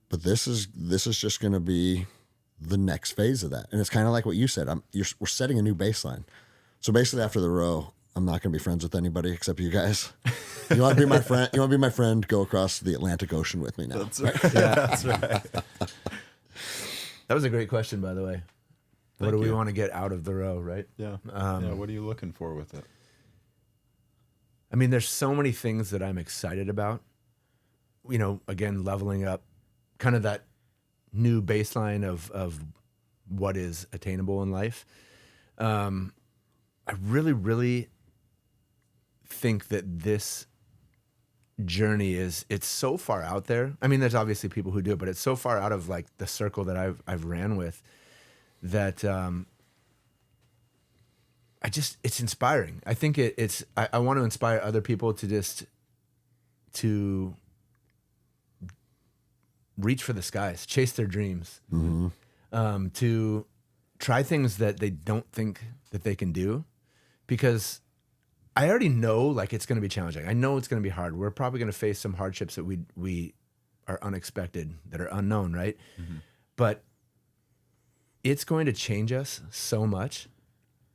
But this is just going to be the next phase of that. And it's kind of like what you said. We're setting a new baseline. So basically after the row, I'm not going to be friends with anybody except you guys. You want to be my friend? You want to be my friend? Go across the Atlantic Ocean with me now. That's right. That's right. That was a great question, by the way. What do we want to get out of the row, right? Yeah. Yeah. What are you looking for with it? I mean, there's so many things that I'm excited about. You know, again, leveling up, kind of that new baseline of what is attainable in life. I really, really think that this journey it's so far out there. I mean, there's obviously people who do it, but it's so far out of like the circle that I've ran with that it's inspiring. I think I want to inspire other people to reach for the skies, chase their dreams, to try things that they don't think that they can do, because I already know like it's going to be challenging. I know it's going to be hard. We're probably going to face some hardships that we are unexpected, that are unknown, right? But it's going to change us so much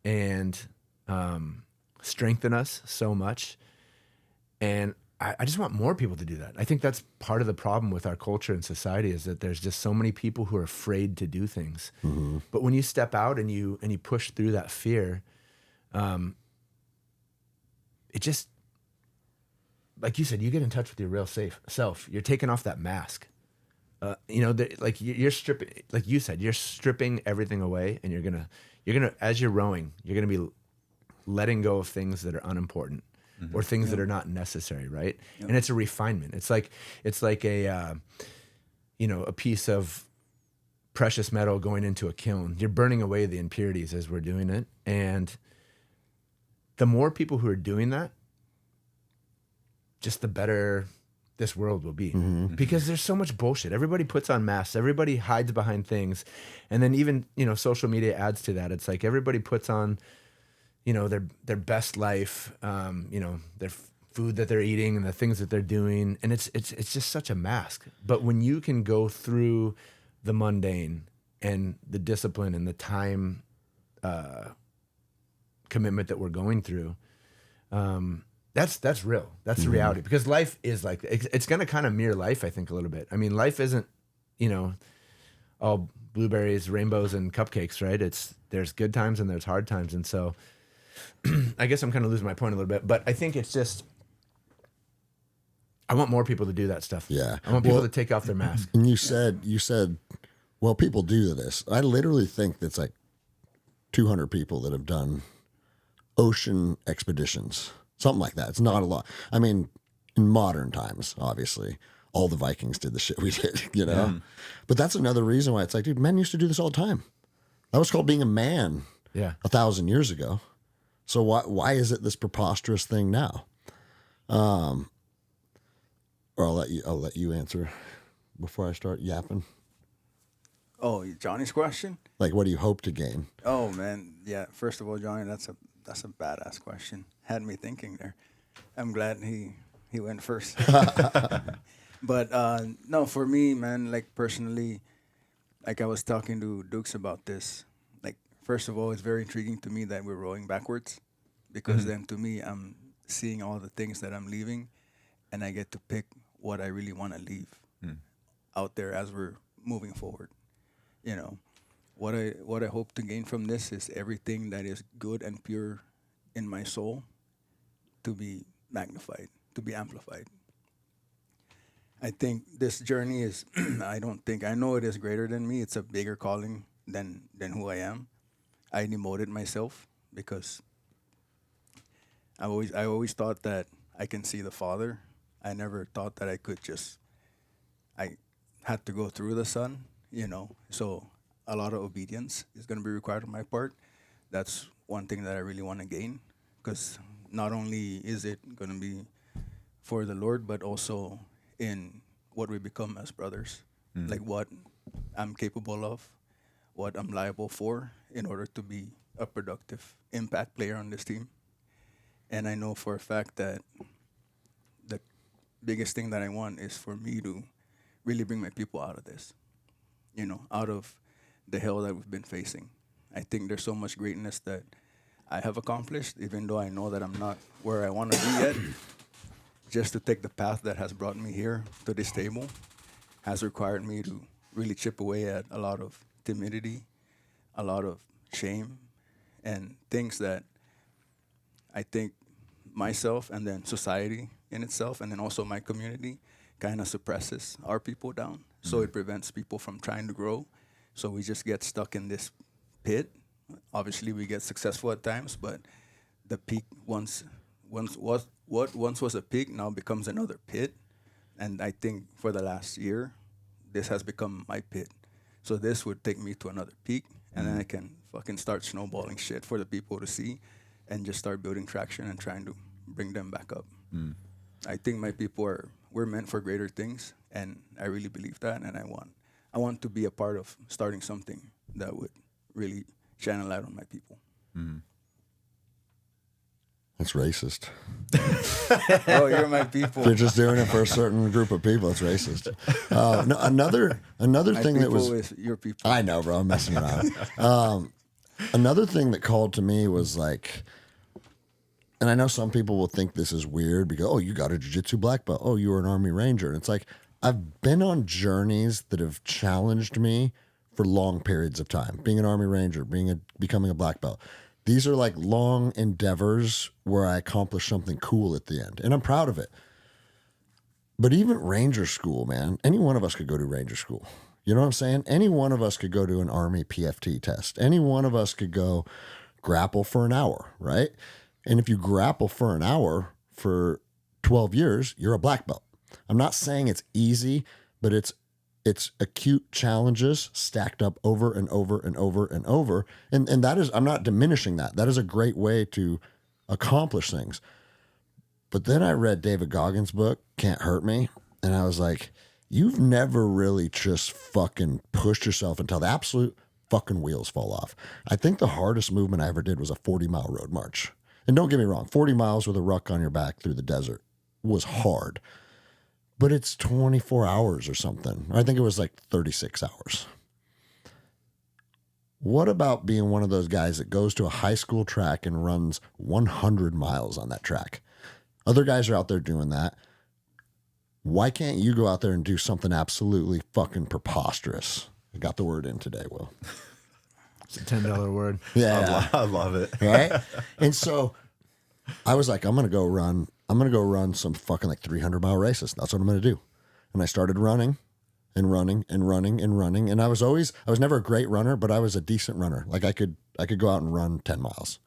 and strengthen us so much. And I just want more people to do that. I think that's part of the problem with our culture and society, is that there's just so many people who are afraid to do things. But when you step out and you push through that fear, it just, like you said, you get in touch with your real self. You're taking off that mask. You know, like you're stripping, like you said, you're stripping everything away, and you're gonna, as you're rowing, you're gonna be letting go of things that are unimportant or things that are not necessary, right? Yep. And it's a refinement. It's like a, a piece of precious metal going into a kiln. You're burning away the impurities as we're doing it, and the more people who are doing that, just the better this world will be. Because there's so much bullshit. Everybody puts on masks. Everybody hides behind things. And then even, social media adds to that. It's like everybody puts on, their best life, their food that they're eating and the things that they're doing. And it's just such a mask. But when you can go through the mundane and the discipline and the time commitment that we're going through, that's real. That's the reality, because life is like, it's going to kind of mirror life, I think, a little bit. I mean, life isn't, all blueberries, rainbows, and cupcakes, right? There's good times and there's hard times. And so I guess I'm kind of losing my point a little bit, but I think it's just, I want more people to do that stuff. Yeah. I want people to take off their mask. And you said, well, people do this. I literally think that's like 200 people that have done ocean expeditions, something like that. It's not a lot. I mean, in modern times, obviously, all the Vikings did the shit we did, Yeah. But that's another reason why it's like, dude, men used to do this all the time. That was called being a man. Yeah. 1,000 years ago. So why is it this preposterous thing now? Or I'll let you answer before I start yapping. Oh, Johnny's question? Like, what do you hope to gain? Oh man, yeah. First of all, Johnny, that's a badass question. Had me thinking there. I'm glad he went first. But no, for me, man, like personally, like I was talking to Dukes about this. Like, first of all, it's very intriguing to me that we're rowing backwards, because then to me, I'm seeing all the things that I'm leaving, and I get to pick what I really want to leave out there as we're moving forward. What I hope to gain from this is everything that is good and pure in my soul to be magnified, to be amplified. I think this journey is, I know it is greater than me. It's a bigger calling than who I am. I demoted myself because I always thought that I can see the Father. I never thought that I had to go through the Son, So a lot of obedience is going to be required on my part. That's one thing that I really want to gain, because not only is it going to be for the Lord, but also in what we become as brothers, like what I'm capable of, what I'm liable for in order to be a productive impact player on this team. And I know for a fact that the biggest thing that I want is for me to really bring my people out of this, out of the hell that we've been facing. I think there's so much greatness that I have accomplished, even though I know that I'm not where I want to be yet. Just to take the path that has brought me here to this table has required me to really chip away at a lot of timidity, a lot of shame, and things that I think myself and then society in itself and then also my community kind of suppresses our people down. So it prevents people from trying to grow. So we just get stuck in this pit. Obviously, we get successful at times, but the peak once was a peak now becomes another pit. And I think for the last year, this has become my pit. So this would take me to another peak, and then I can fucking start snowballing shit for the people to see and just start building traction and trying to bring them back up. I think my people we're meant for greater things, and I really believe that, and I want to be a part of starting something that would really shine a light on my people. That's racist. Oh, you're my people. If you're just doing it for a certain group of people, it's racist. No, another My thing that people was, is your people. I know, bro, I'm messing around. Another thing that called to me was like, and I know some people will think this is weird because, oh, you got a jiu-jitsu black belt. Oh, you were an Army Ranger. And it's like, I've been on journeys that have challenged me for long periods of time. Being an Army Ranger, becoming a black belt. These are like long endeavors where I accomplish something cool at the end. And I'm proud of it. But even Ranger school, man, any one of us could go to Ranger school. You know what I'm saying? Any one of us could go to an Army PFT test. Any one of us could go grapple for an hour, right? And if you grapple for an hour for 12 years, you're a black belt. I'm not saying it's easy, but it's acute challenges stacked up over and over and over and over. And that is, I'm not diminishing that. That is a great way to accomplish things. But then I read David Goggins' book, Can't Hurt Me. And I was like, you've never really just fucking pushed yourself until the absolute fucking wheels fall off. I think the hardest movement I ever did was a 40-mile road march. And don't get me wrong, 40 miles with a ruck on your back through the desert was hard. But it's 24 hours or something. I think it was like 36 hours. What about being one of those guys that goes to a high school track and runs 100 miles on that track? Other guys are out there doing that. Why can't you go out there and do something absolutely fucking preposterous? I got the word in today, Will. It's a $10 word. Yeah. I love it. Right? And so I was like, I'm going to go run some fucking like 300-mile races. That's what I'm going to do. And I started running and running and running and running. And I was never a great runner, but I was a decent runner. Like I could go out and run 10 miles.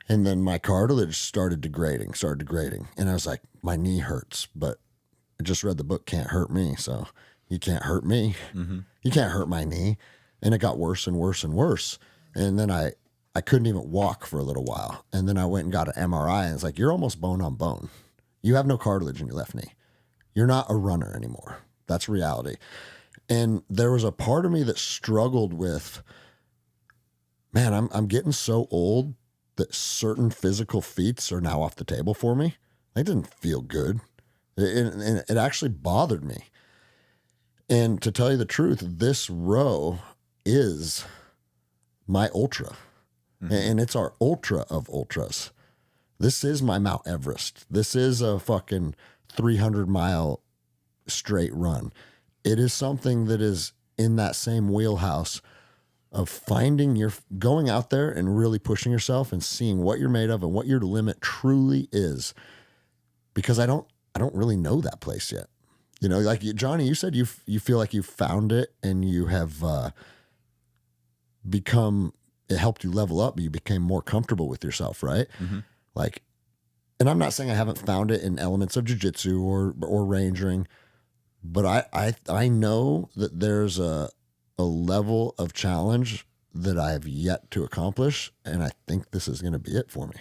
And then my cartilage started degrading. And I was like, my knee hurts, but I just read the book, Can't Hurt Me. So you can't hurt me. Mm-hmm. You can't hurt my knee. And it got worse and worse and worse. And then I couldn't even walk for a little while. And then I went and got an MRI, and it's like, you're almost bone on bone. You have no cartilage in your left knee. You're not a runner anymore. That's reality. And there was a part of me that struggled with, man, I'm getting so old that certain physical feats are now off the table for me. They didn't feel good. It actually bothered me. And to tell you the truth, this row is my ultra. Mm-hmm. And it's our ultra of ultras. This is my Mount Everest. This is a fucking 300-mile straight run. It is something that is in that same wheelhouse of going out there and really pushing yourself and seeing what you're made of and what your limit truly is. Because I don't really know that place yet. You know, like Johnny, you said you feel like you found it and you have it helped you level up. You became more comfortable with yourself, right? Mm-hmm. Like, and I'm not saying I haven't found it in elements of jiu-jitsu or rangering, but I know that there's a level of challenge that I have yet to accomplish, and I think this is going to be it for me.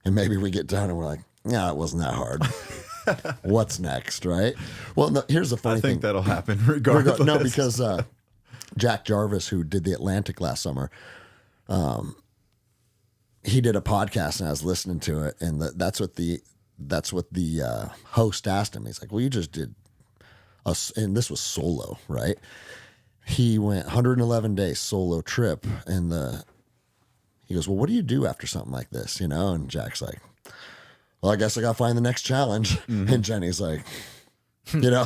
And maybe we get done and we're like, yeah, it wasn't that hard. What's next, right? Well, no, here's the funny thing. I think that'll happen regardless. No, because Jack Jarvis, who did the Atlantic last summer, he did a podcast and I was listening to it, and that's what the host asked him. He's like, well, you just did and this was solo, right? He went 111 days solo trip, and he goes, well, what do you do after something like this? You know? And Jack's like, well, I guess I got to find the next challenge. Mm-hmm. And Jenny's like, yeah.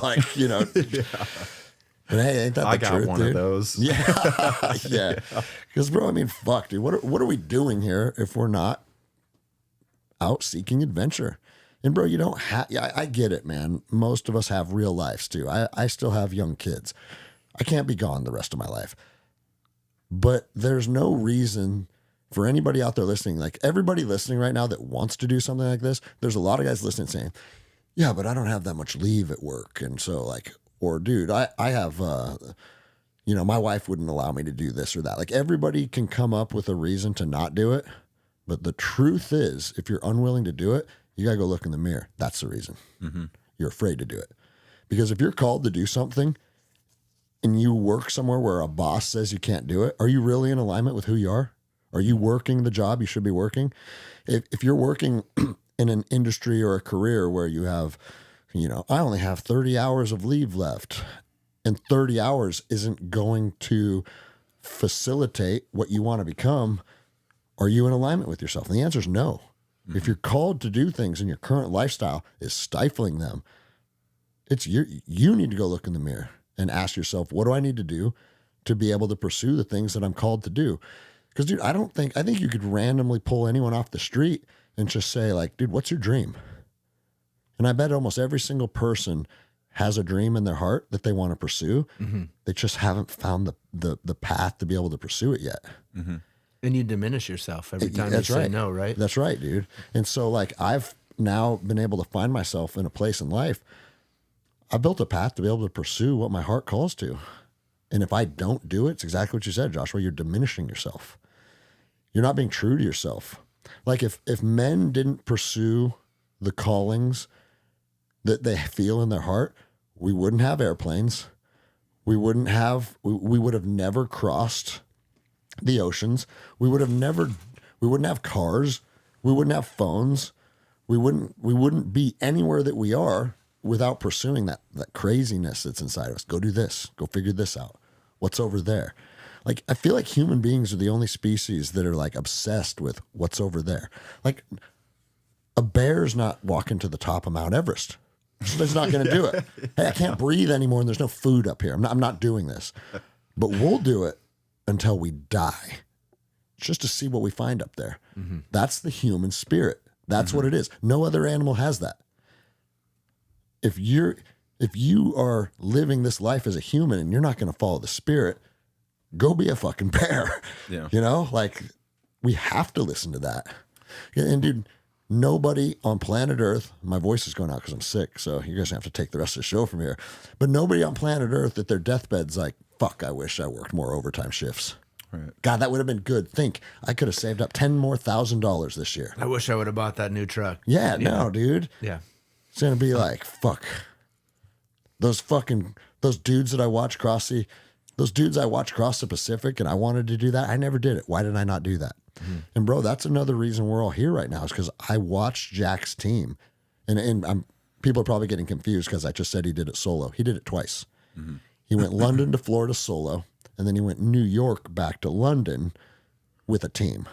But hey, ain't that the truth, I got one dude? of those. Yeah. Yeah. Because, bro, I mean, fuck, dude. What are we doing here if we're not out seeking adventure? And, bro, you don't have... Yeah, I get it, man. Most of us have real lives, too. I still have young kids. I can't be gone the rest of my life. But there's no reason for anybody out there listening, like everybody listening right now that wants to do something like this, there's a lot of guys listening saying, yeah, but I don't have that much leave at work. And so like, or dude, I have, my wife wouldn't allow me to do this or that. Like everybody can come up with a reason to not do it. But the truth is, if you're unwilling to do it, you got to go look in the mirror. That's the reason. Mm-hmm. You're afraid to do it. Because if you're called to do something and you work somewhere where a boss says you can't do it, are you really in alignment with who you are? Are you working the job you should be working? If you're working in an industry or a career where you have, I only have 30 hours of leave left, and 30 hours isn't going to facilitate what you want to become, are you in alignment with yourself? And the answer is no. Mm-hmm. If you're called to do things and your current lifestyle is stifling them, you need to go look in the mirror and ask yourself, what do I need to do to be able to pursue the things that I'm called to do? Because, dude, I think you could randomly pull anyone off the street and just say, like, dude, what's your dream? And I bet almost every single person has a dream in their heart that they want to pursue. Mm-hmm. They just haven't found the path to be able to pursue it yet. Mm-hmm. And you diminish yourself every time you say no, right? That's right, dude. And so, like, I've now been able to find myself in a place in life. I built a path to be able to pursue what my heart calls to. And if I don't do it, it's exactly what you said, Joshua. You're diminishing yourself. You're not being true to yourself. Like if men didn't pursue the callings that they feel in their heart, we wouldn't have airplanes. We would have never crossed the oceans. We wouldn't have cars. We wouldn't have phones. We wouldn't be anywhere that we are without pursuing that craziness that's inside of us. Go do this. Go figure this out. What's over there? Like, I feel like human beings are the only species that are like obsessed with what's over there. Like, a bear's not walking to the top of Mount Everest. It's not going to do it. Hey, I can't breathe anymore and there's no food up here. I'm not doing this. But we'll do it until we die, just to see what we find up there. That's the human spirit. That's what it is. No other animal has that. If you are living this life as a human and you're not going to follow the spirit, go be a fucking bear. Yeah. You know, like, we have to listen to that. And dude, nobody on planet Earth, my voice is going out because I'm sick, so you're going to have to take the rest of the show from here. But nobody on planet Earth at their deathbed's like, fuck, I wish I worked more overtime shifts. Right. God, that would have been good. Think, I could have saved up $10,000 this year. I wish I would have bought that new truck. Yeah, no, dude. Yeah. It's going to be like, fuck. Those dudes I watch cross the Pacific, and I wanted to do that. I never did it. Why did I not do that? And bro, that's another reason we're all here right now, is because I watched Jack's team, and people are probably getting confused because I just said he did it solo. He did it twice. He went London to Florida solo, and then he went New York back to London with a team.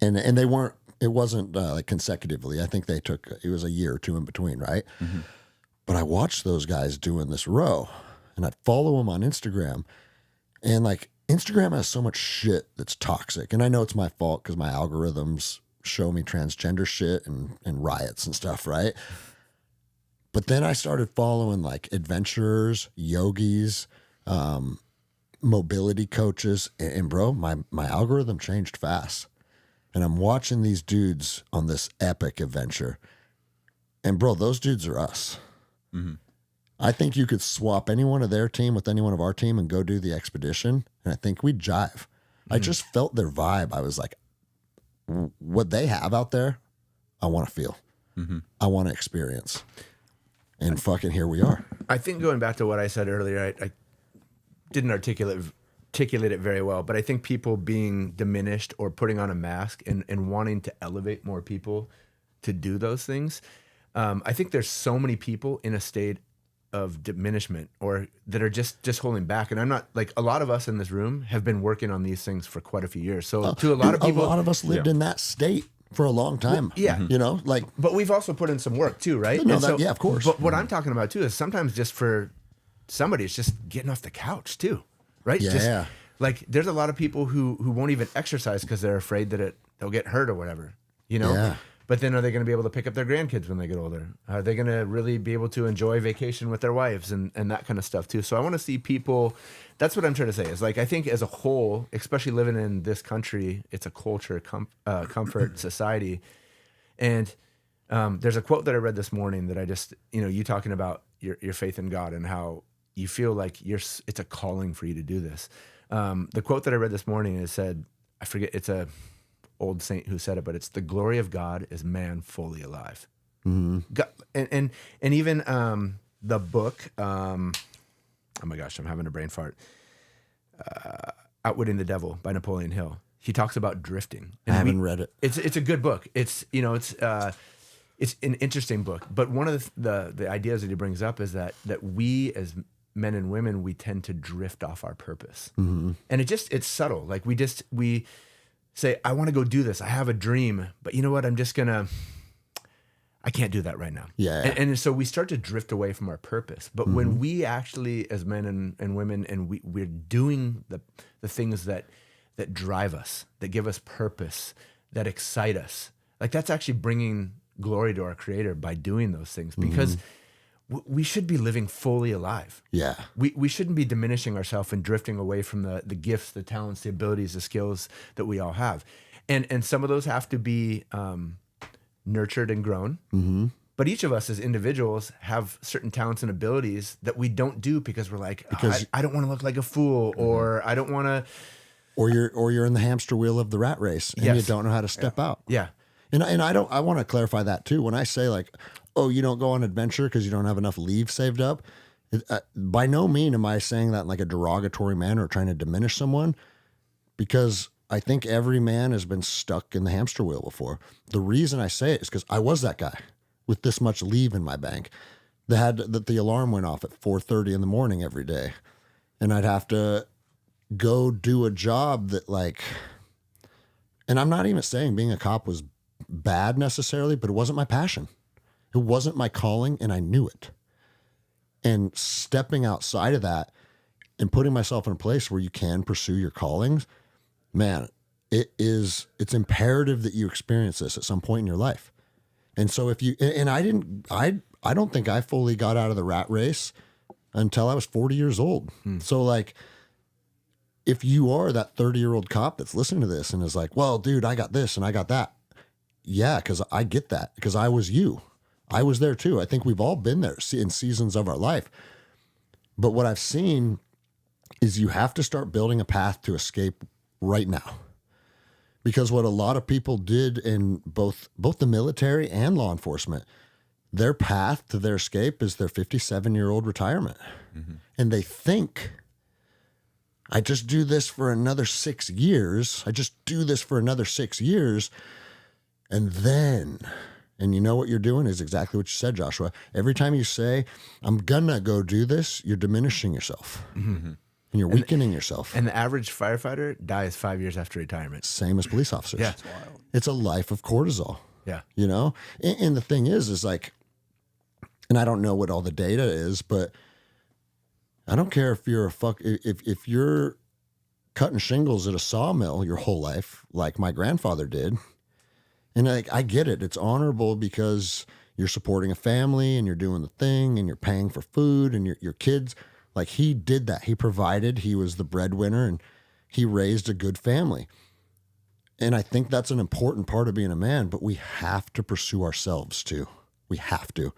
And they weren't. It wasn't like consecutively. I think it was a year or two in between, right? But I watched those guys doing this row, and I'd follow them on Instagram, and like, Instagram has so much shit that's toxic. And I know it's my fault because my algorithms show me transgender shit and riots and stuff, right? But then I started following like adventurers, yogis, mobility coaches, and bro, my algorithm changed fast. And I'm watching these dudes on this epic adventure. And bro, those dudes are us. I think you could swap any one of their team with any one of our team and go do the expedition, and I think we'd jive. I just felt their vibe. I was like, what they have out there, I want to feel. I want to experience. And fucking here we are. I think going back to what I said earlier, I didn't articulate it very well, but I think people being diminished or putting on a mask and wanting to elevate more people to do those things. I think there's so many people in a state of diminishment or that are just holding back. And I'm not, like, a lot of us in this room have been working on these things for quite a few years. So to a lot of people, a lot of us lived in that state for a long time. Yeah. You know, like, but we've also put in some work too, right? No, And so, yeah, of course. But what I'm talking about too is sometimes just for somebody, it's just getting off the couch too, right? Yeah. Just, like, there's a lot of people who won't even exercise because they're afraid that they'll get hurt or whatever, you know? Yeah. But then are they going to be able to pick up their grandkids when they get older? Are they going to really be able to enjoy vacation with their wives and that kind of stuff too? So I want to see people, that's what I'm trying to say is, like, I think as a whole, especially living in this country, it's a culture, comfort society. And there's a quote that I read this morning that I just, you talking about your faith in God and how you feel like it's a calling for you to do this. The quote that I read this morning is said, I forget, it's a old saint who said it, but it's the glory of God is man fully alive. God, and even the book, oh my gosh, I'm having a brain fart. Outwitting the Devil by Napoleon Hill. He talks about drifting. I haven't read it. It's a good book. It's an interesting book. But one of the ideas that he brings up is that we as men and women, we tend to drift off our purpose. And it's subtle. Like we say, I want to go do this. I have a dream, but you know what? I can't do that right now. Yeah. And so we start to drift away from our purpose. But when we actually, as men and women, and we're doing the things that drive us, that give us purpose, that excite us, like, that's actually bringing glory to our Creator by doing those things, because we should be living fully alive. Yeah. We shouldn't be diminishing ourselves and drifting away from the gifts, the talents, the abilities, the skills that we all have. And some of those have to be nurtured and grown. But each of us as individuals have certain talents and abilities that we don't do because we're like, I don't want to look like a fool, or I don't want to. Or you're in the hamster wheel of the rat race and you don't know how to step out. Yeah. And I want to clarify that too. When I say, like, oh, you don't go on adventure because you don't have enough leave saved up, by no mean am I saying that in like a derogatory manner or trying to diminish someone, because I think every man has been stuck in the hamster wheel before. The reason I say it is because I was that guy with this much leave in my bank that the alarm went off at 4:30 in the morning every day, and I'd have to go do a job that like, and I'm not even saying being a cop was bad necessarily, but it wasn't my passion. It wasn't my calling, and I knew it. And stepping outside of that and putting myself in a place where you can pursue your callings, man, it's imperative that you experience this at some point in your life. And so if you, and I don't think I fully got out of the rat race until I was 40 years old. So like, if you are that 30-year-old cop that's listening to this and is like, well, dude, I got this and I got that. Yeah, because I get that, because I was you. I was there too. I think we've all been there in seasons of our life. But what I've seen is you have to start building a path to escape right now. Because what a lot of people did in both the military and law enforcement, their path to their escape is their 57-year-old retirement. Mm-hmm. And they think, I just do this for another 6 years. I just do this for another 6 years. And then, and you know what you're doing is exactly what you said, Joshua. Every time you say, I'm gonna go do this, you're diminishing yourself. Mm-hmm. And you're weakening yourself. And the average firefighter dies 5 years after retirement. Same as police officers. Yeah. It's a life of cortisol. Yeah. You know? And the thing is like, and I don't know what all the data is, but I don't care if you're if you're cutting shingles at a sawmill your whole life, like my grandfather did. And I get it. It's honorable because you're supporting a family and you're doing the thing and you're paying for food and your kids. Like he did that. He provided. He was the breadwinner and he raised a good family. And I think that's an important part of being a man, but we have to pursue ourselves too. We have to.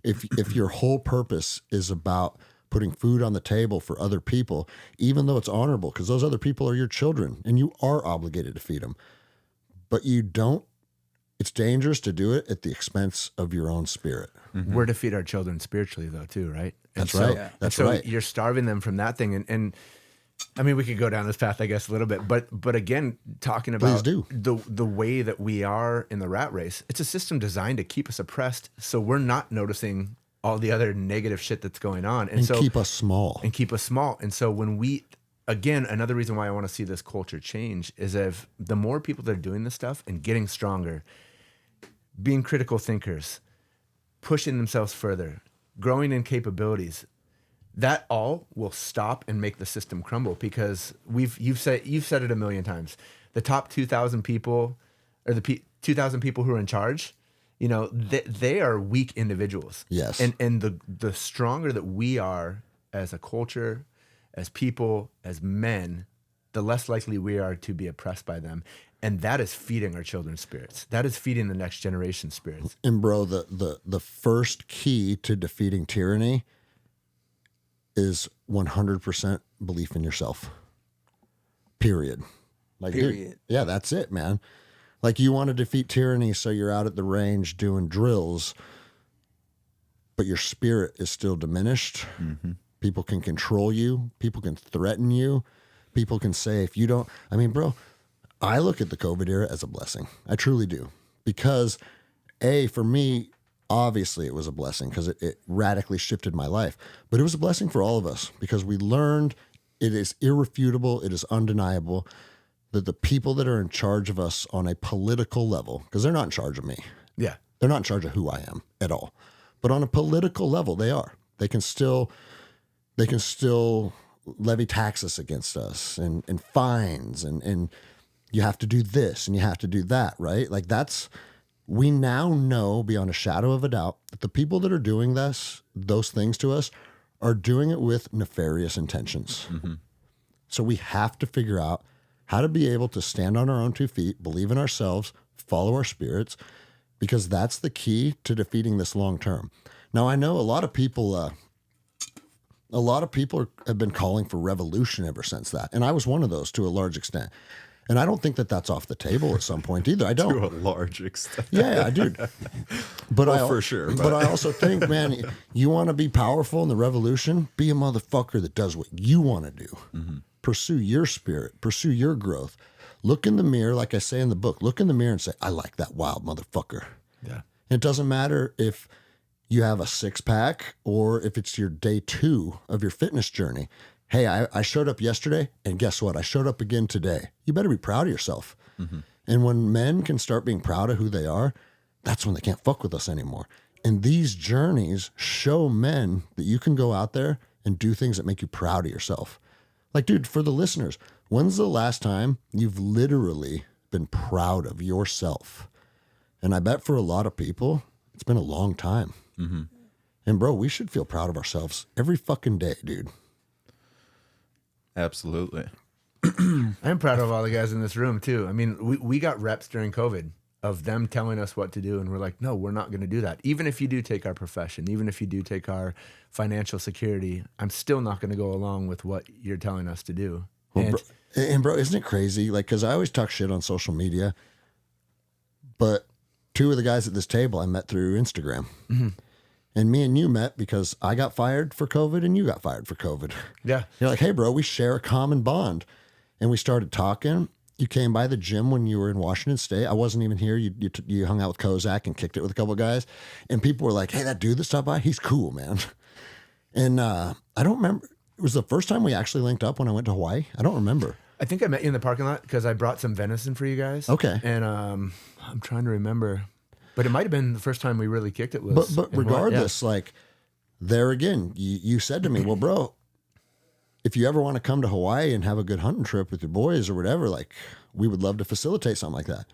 If your whole purpose is about putting food on the table for other people, even though it's honorable, because those other people are your children and you are obligated to feed them, but you don't, it's dangerous to do it at the expense of your own spirit. Mm-hmm. We're to feed our children spiritually though too, right? That's right. Yeah. That's right. You're starving them from that thing. And I mean, we could go down this path, I guess, a little bit, but again, talking about the way that we are in the rat race, it's a system designed to keep us oppressed. So we're not noticing all the other negative shit that's going on. And so keep us small. And so when we, again, another reason why I want to see this culture change is if the more people that are doing this stuff and getting stronger, being critical thinkers, pushing themselves further, growing in capabilities, that all will stop and make the system crumble, because you've said it a million times. The top 2,000 people, or the 2,000 people who are in charge, you know, they are weak individuals. Yes. And the stronger that we are as a culture, as people, as men, the less likely we are to be oppressed by them. And that is feeding our children's spirits. That is feeding the next generation spirits. And bro, the first key to defeating tyranny is 100% belief in yourself. Period. Like, Period. Dude, yeah, that's it, man. Like, you want to defeat tyranny, so you're out at the range doing drills, but your spirit is still diminished. Mm-hmm. People can control you. People can threaten you. People can say, if you don't, I mean, bro, I look at the COVID era as a blessing. I truly do. Because, for me, obviously it was a blessing because it radically shifted my life. But it was a blessing for all of us because we learned, it is irrefutable, it is undeniable, that the people that are in charge of us on a political level, because they're not in charge of me. Yeah. They're not in charge of who I am at all. But on a political level, they are. They can still levy taxes against us and fines and you have to do this and you have to do that, right? Like we now know beyond a shadow of a doubt that the people that are doing those things to us are doing it with nefarious intentions. Mm-hmm. So we have to figure out how to be able to stand on our own 2 feet, believe in ourselves, follow our spirits, because that's the key to defeating this long term. Now, I know a lot of people have been calling for revolution ever since that. And I was one of those to a large extent. And I don't think that that's off the table at some point either. I don't. To a large extent. Yeah, I do. But for sure. But I also think, man, you want to be powerful in the revolution, be a motherfucker that does what you want to do. Mm-hmm. Pursue your spirit. Pursue your growth. Look in the mirror, like I say in the book, look in the mirror and say, I like that wild motherfucker. Yeah. It doesn't matter if you have a 6-pack or if it's your day 2 of your fitness journey. hey, I showed up yesterday, and guess what? I showed up again today. You better be proud of yourself. And when men can start being proud of who they are, that's when they can't fuck with us anymore. And these journeys show men that you can go out there and do things that make you proud of yourself. Like, dude, for the listeners, when's the last time you've literally been proud of yourself? And I bet for a lot of people, it's been a long time. And bro, we should feel proud of ourselves every fucking day, dude. Absolutely. I'm proud of all the guys in this room too. I mean, we got reps during COVID of them telling us what to do, and we're like, no, we're not going to do that. Even if you do take our profession, even if you do take our financial security, I'm still not going to go along with what you're telling us to do. Well, bro, isn't it crazy? Like, because I always talk shit on social media, but two of the guys at this table I met through Instagram. And me and you met because I got fired for COVID and you got fired for COVID. Yeah. You're like, hey, bro, we share a common bond. And we started talking. You came by the gym when you were in Washington State. I wasn't even here. You hung out with Kozak and kicked it with a couple of guys. And people were like, hey, that dude that stopped by, he's cool, man. And I don't remember. It was the first time we actually linked up when I went to Hawaii. I don't remember. I think I met you in the parking lot because I brought some venison for you guys. Okay. And I'm trying to remember. But it might have been the first time we really kicked it. But regardless, like, there again, you said to me, well, bro, if you ever want to come to Hawaii and have a good hunting trip with your boys or whatever, like, we would love to facilitate something like that.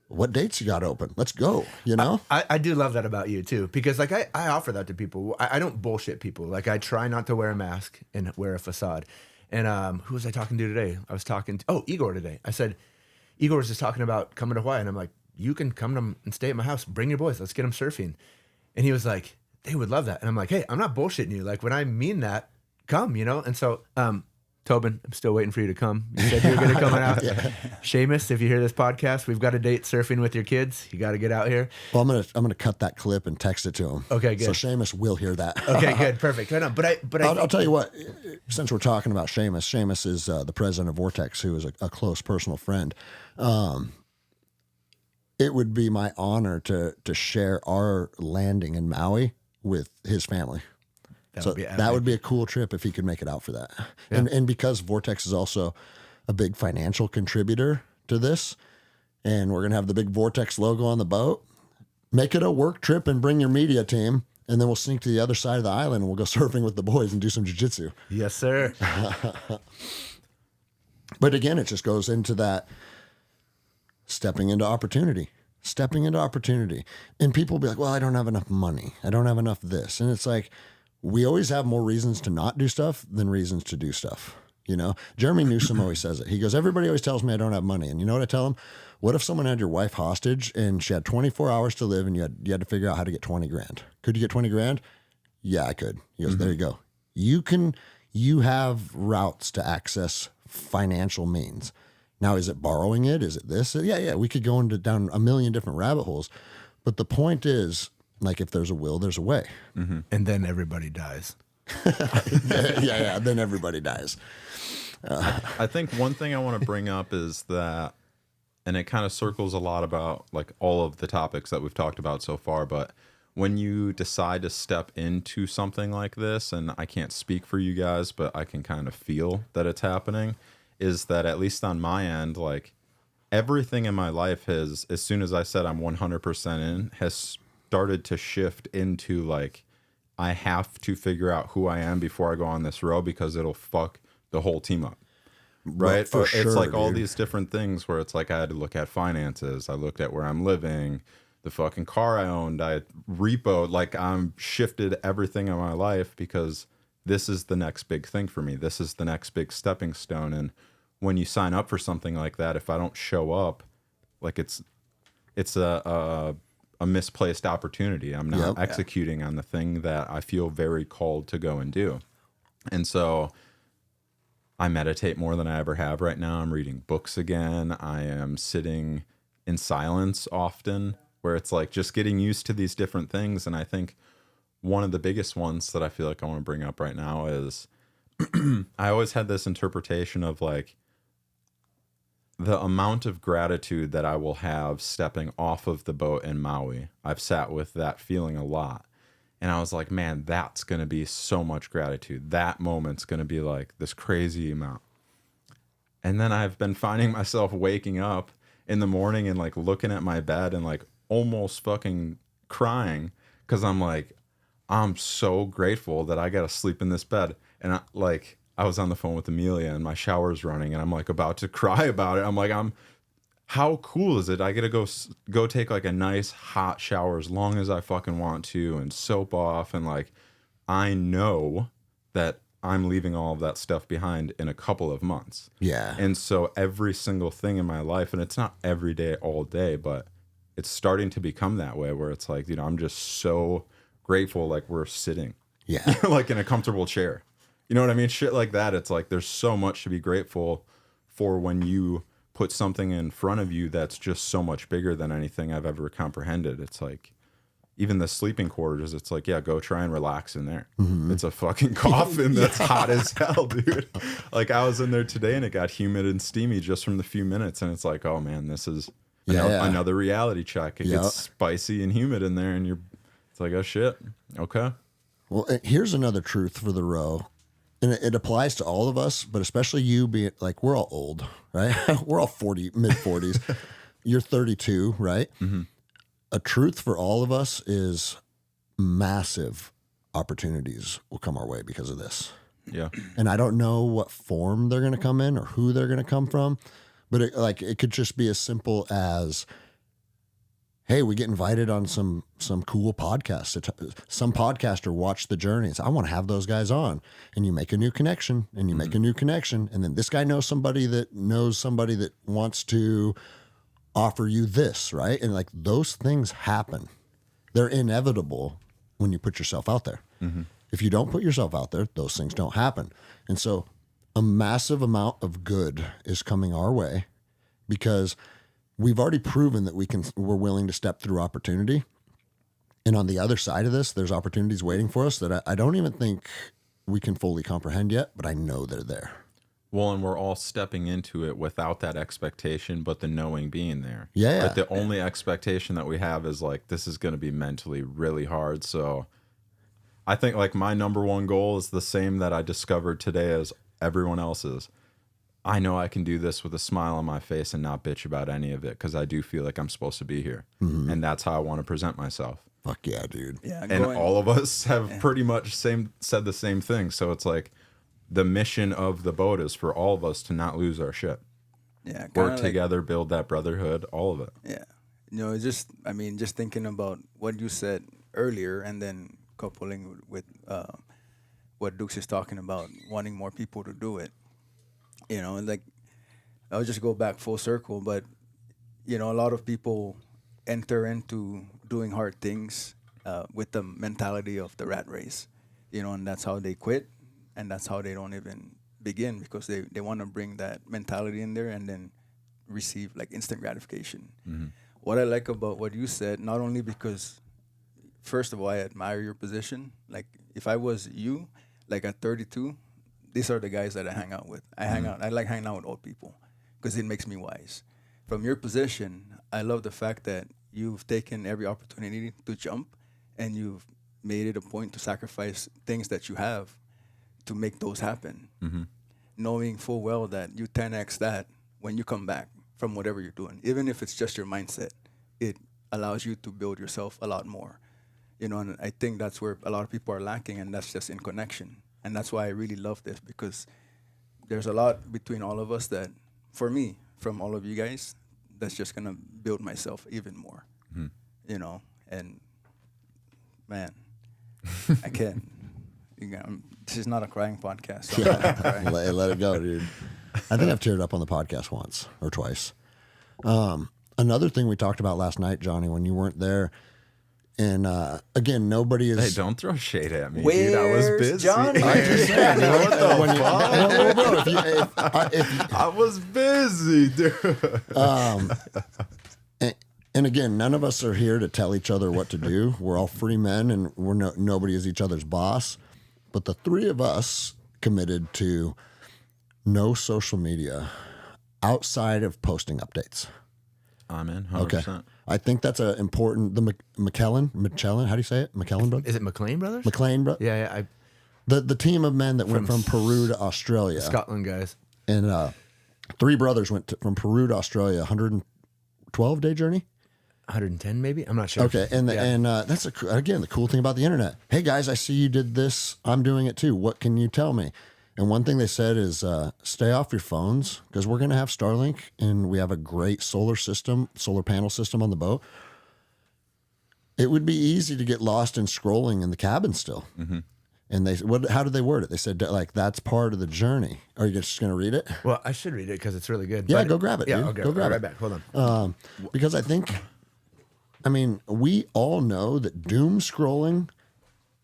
What dates you got open? Let's go, you know? I do love that about you too, because like I offer that to people. I don't bullshit people. Like, I try not to wear a mask and wear a facade. And who was I talking to today? I was talking to, Igor today. I said, Igor was just talking about coming to Hawaii. And I'm like, you can come to and stay at my house. Bring your boys. Let's get them surfing. And he was like, they would love that. And I'm like, hey, I'm not bullshitting you. Like, when I mean that, come, you know? And so, Tobin, I'm still waiting for you to come. You said you were going to come out. Seamus, if you hear this podcast, we've got a date surfing with your kids. You got to get out here. Well, I'm gonna cut that clip and text it to him. Okay, good. So Seamus will hear that. Okay, good, perfect. I know, but I'll tell you what. Since we're talking about Seamus is the president of Vortex, who is a close personal friend. It would be my honor to share our landing in Maui with his family. That would be a cool trip if he could make it out for that. Yeah. And because Vortex is also a big financial contributor to this, and we're gonna have the big Vortex logo on the boat, make it a work trip and bring your media team, and then we'll sneak to the other side of the island and we'll go surfing with the boys and do some jiu-jitsu. Yes, sir. But again, it just goes into that stepping into opportunity. And people will be like, well, I don't have enough money. I don't have enough this. And it's like, we always have more reasons to not do stuff than reasons to do stuff. You know, Jeremy Newsom always says it. He goes, everybody always tells me I don't have money. And you know what I tell him? What if someone had your wife hostage and she had 24 hours to live and you had to figure out how to get 20 grand? Could you get 20 grand? Yeah, I could. He goes, there you go. You have routes to access financial means. Now, is it borrowing it? Is it this? Yeah. We could go down a million different rabbit holes. But the point is, like, if there's a will, there's a way. Mm-hmm. And then everybody dies. yeah. Then everybody dies. I think one thing I want to bring up is that, and it kind of circles a lot about like all of the topics that we've talked about so far, but when you decide to step into something like this, and I can't speak for you guys, but I can kind of feel that it's happening, is that at least on my end, like everything in my life has, as soon as I said I'm 100% in, has started to shift into like, I have to figure out who I am before I go on this road because it'll fuck the whole team up. Right? Well, it's like all these different things where it's like I had to look at finances. I looked at where I'm living, the fucking car I owned, I repoed, like I'm shifted everything in my life because this is the next big thing for me. This is the next big stepping stone. And when you sign up for something like that, if I don't show up, like it's a misplaced opportunity. I'm not executing on the thing that I feel very called to go and do. And so I meditate more than I ever have right now. I'm reading books again. I am sitting in silence often, where it's like just getting used to these different things. And I think one of the biggest ones that I feel like I want to bring up right now is I always had this interpretation of like the amount of gratitude that I will have stepping off of the boat in Maui. I've sat with that feeling a lot. And I was like, man, that's going to be so much gratitude. That moment's going to be like this crazy amount. And then I've been finding myself waking up in the morning and like looking at my bed and like almost fucking crying because I'm like, I'm so grateful that I got to sleep in this bed. And I was on the phone with Amelia and my shower's running and I'm like about to cry about it. I'm like, how cool is it? I get to go take like a nice hot shower as long as I fucking want to and soap off. And like, I know that I'm leaving all of that stuff behind in a couple of months. Yeah. And so every single thing in my life, and it's not every day, all day, but it's starting to become that way where it's like, I'm just so grateful. Like we're sitting Yeah. like in a comfortable chair. You know what I mean? Shit like that. It's like, there's so much to be grateful for when you put something in front of you that's just so much bigger than anything I've ever comprehended. It's like, even the sleeping quarters, it's like, yeah, go try and relax in there. It's a fucking coffin that's hot as hell, dude. Like I was in there today and it got humid and steamy just from the few minutes. And it's like, oh man, this is another reality check. It gets spicy and humid in there and it's like, oh shit. Okay. Well, here's another truth for the row. And it applies to all of us, but especially you being like, we're all old, right? We're all 40, mid 40s. You're 32, right? Mm-hmm. A truth for all of us is massive opportunities will come our way because of this. Yeah. And I don't know what form they're going to come in or who they're going to come from, but it could just be as simple as, hey, we get invited on some cool podcasts. Some podcaster watched the journey and said, I want to have those guys on. And you make a new connection and you make a new connection. And then this guy knows somebody that wants to offer you this, right? And like those things happen. They're inevitable when you put yourself out there. Mm-hmm. If you don't put yourself out there, those things don't happen. And so a massive amount of good is coming our way because we've already proven that we're willing to step through opportunity. And on the other side of this, there's opportunities waiting for us that I don't even think we can fully comprehend yet, but I know they're there. Well, and we're all stepping into it without that expectation, but the knowing being there. Yeah. Like the only expectation that we have is like, this is going to be mentally really hard. So I think like my number one goal is the same that I discovered today as everyone else's. I know I can do this with a smile on my face and not bitch about any of it because I do feel like I'm supposed to be here. Mm-hmm. And that's how I want to present myself. Fuck yeah, dude. Yeah, and all of us have pretty much said the same thing. So it's like the mission of the boat is for all of us to not lose our shit. Yeah. Work together, build that brotherhood, all of it. Yeah. Just thinking about what you said earlier and then coupling with what Dukes is talking about, wanting more people to do it. And like, I'll just go back full circle, but, a lot of people enter into doing hard things with the mentality of the rat race, and that's how they quit, and that's how they don't even begin because they want to bring that mentality in there and then receive like instant gratification. Mm-hmm. What I like about what you said, not only because, first of all, I admire your position. Like, if I was you, like at 32, these are the guys that I hang out with. I like hanging out with old people because it makes me wise. From your position, I love the fact that you've taken every opportunity to jump and you've made it a point to sacrifice things that you have to make those happen. Mm-hmm. Knowing full well that you 10x that when you come back from whatever you're doing. Even if it's just your mindset, it allows you to build yourself a lot more. And I think that's where a lot of people are lacking, and that's just in connection. And that's why I really love this because there's a lot between all of us that, for me, from all of you guys, that's just going to build myself even more, and man, I can't, this is not a crying podcast. So I'm not gonna cry. Let it go, dude. I think I've teared up on the podcast once or twice. Another thing we talked about last night, Johnny, when you weren't there, and again, nobody is. Hey, don't throw shade at me, dude. I was busy. Johnny? I just said, What the fuck? I was busy, dude. And again, none of us are here to tell each other what to do. We're all free men, and nobody is each other's boss. But the three of us committed to no social media outside of posting updates. I'm in 100%. Okay. I think that's a important, the McKellen, how do you say it? McKellen brothers? Is it McLean Brothers? McLean brothers? Yeah, The team of men that went from Peru to Australia. Scotland guys. And 3 brothers went from Peru to Australia, 112-day journey. 110 maybe? I'm not sure. Okay, and that's again the cool thing about the internet. Hey guys, I see you did this. I'm doing it too. What can you tell me? And one thing they said is stay off your phones because we're going to have Starlink and we have a great solar panel system on the boat. It would be easy to get lost in scrolling in the cabin still. Mm-hmm. And how did they word it? They said like that's part of the journey. Are you just going to read it? Well, I should read it because it's really good. Yeah, go grab it. Yeah, dude. I'll go grab right it. back. Hold on. Because I mean, we all know that doom scrolling,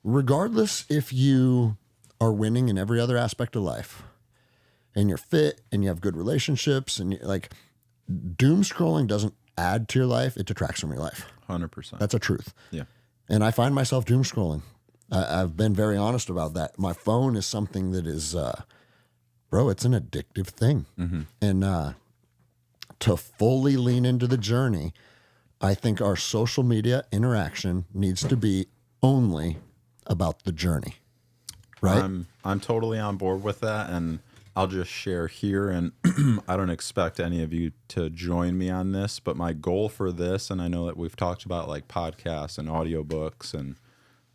regardless if you are winning in every other aspect of life and you're fit and you have good relationships and doom scrolling doesn't add to your life. It detracts from your life. 100%. That's a truth. Yeah. And I find myself doom scrolling. I've been very honest about that. My phone is something that is, bro, it's an addictive thing. Mm-hmm. And to fully lean into the journey, I think our social media interaction needs to be only about the journey. Right? I'm totally on board with that, and I'll just share here, and I don't expect any of you to join me on this, but my goal for this, and I know that we've talked about like podcasts and audiobooks and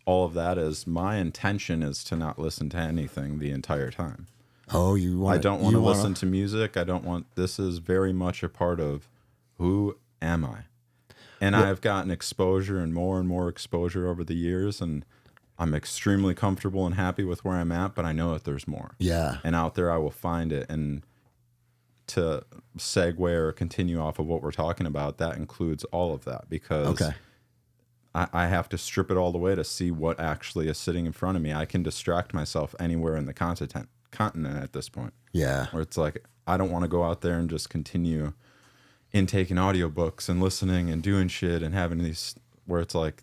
all of that, is my intention is to not listen to anything the entire time. Oh, I don't want to listen to music. This is very much a part of who am I? And I've gotten exposure and more exposure over the years, and I'm extremely comfortable and happy with where I'm at, but I know that there's more. Yeah. And out there I will find it. And to segue or continue off of what we're talking about, that includes all of that because I have to strip it all the way to see what actually is sitting in front of me. I can distract myself anywhere in the continent at this point. Yeah. Where it's like, I don't want to go out there and just continue intaking audiobooks and listening and doing shit and having these, where it's like,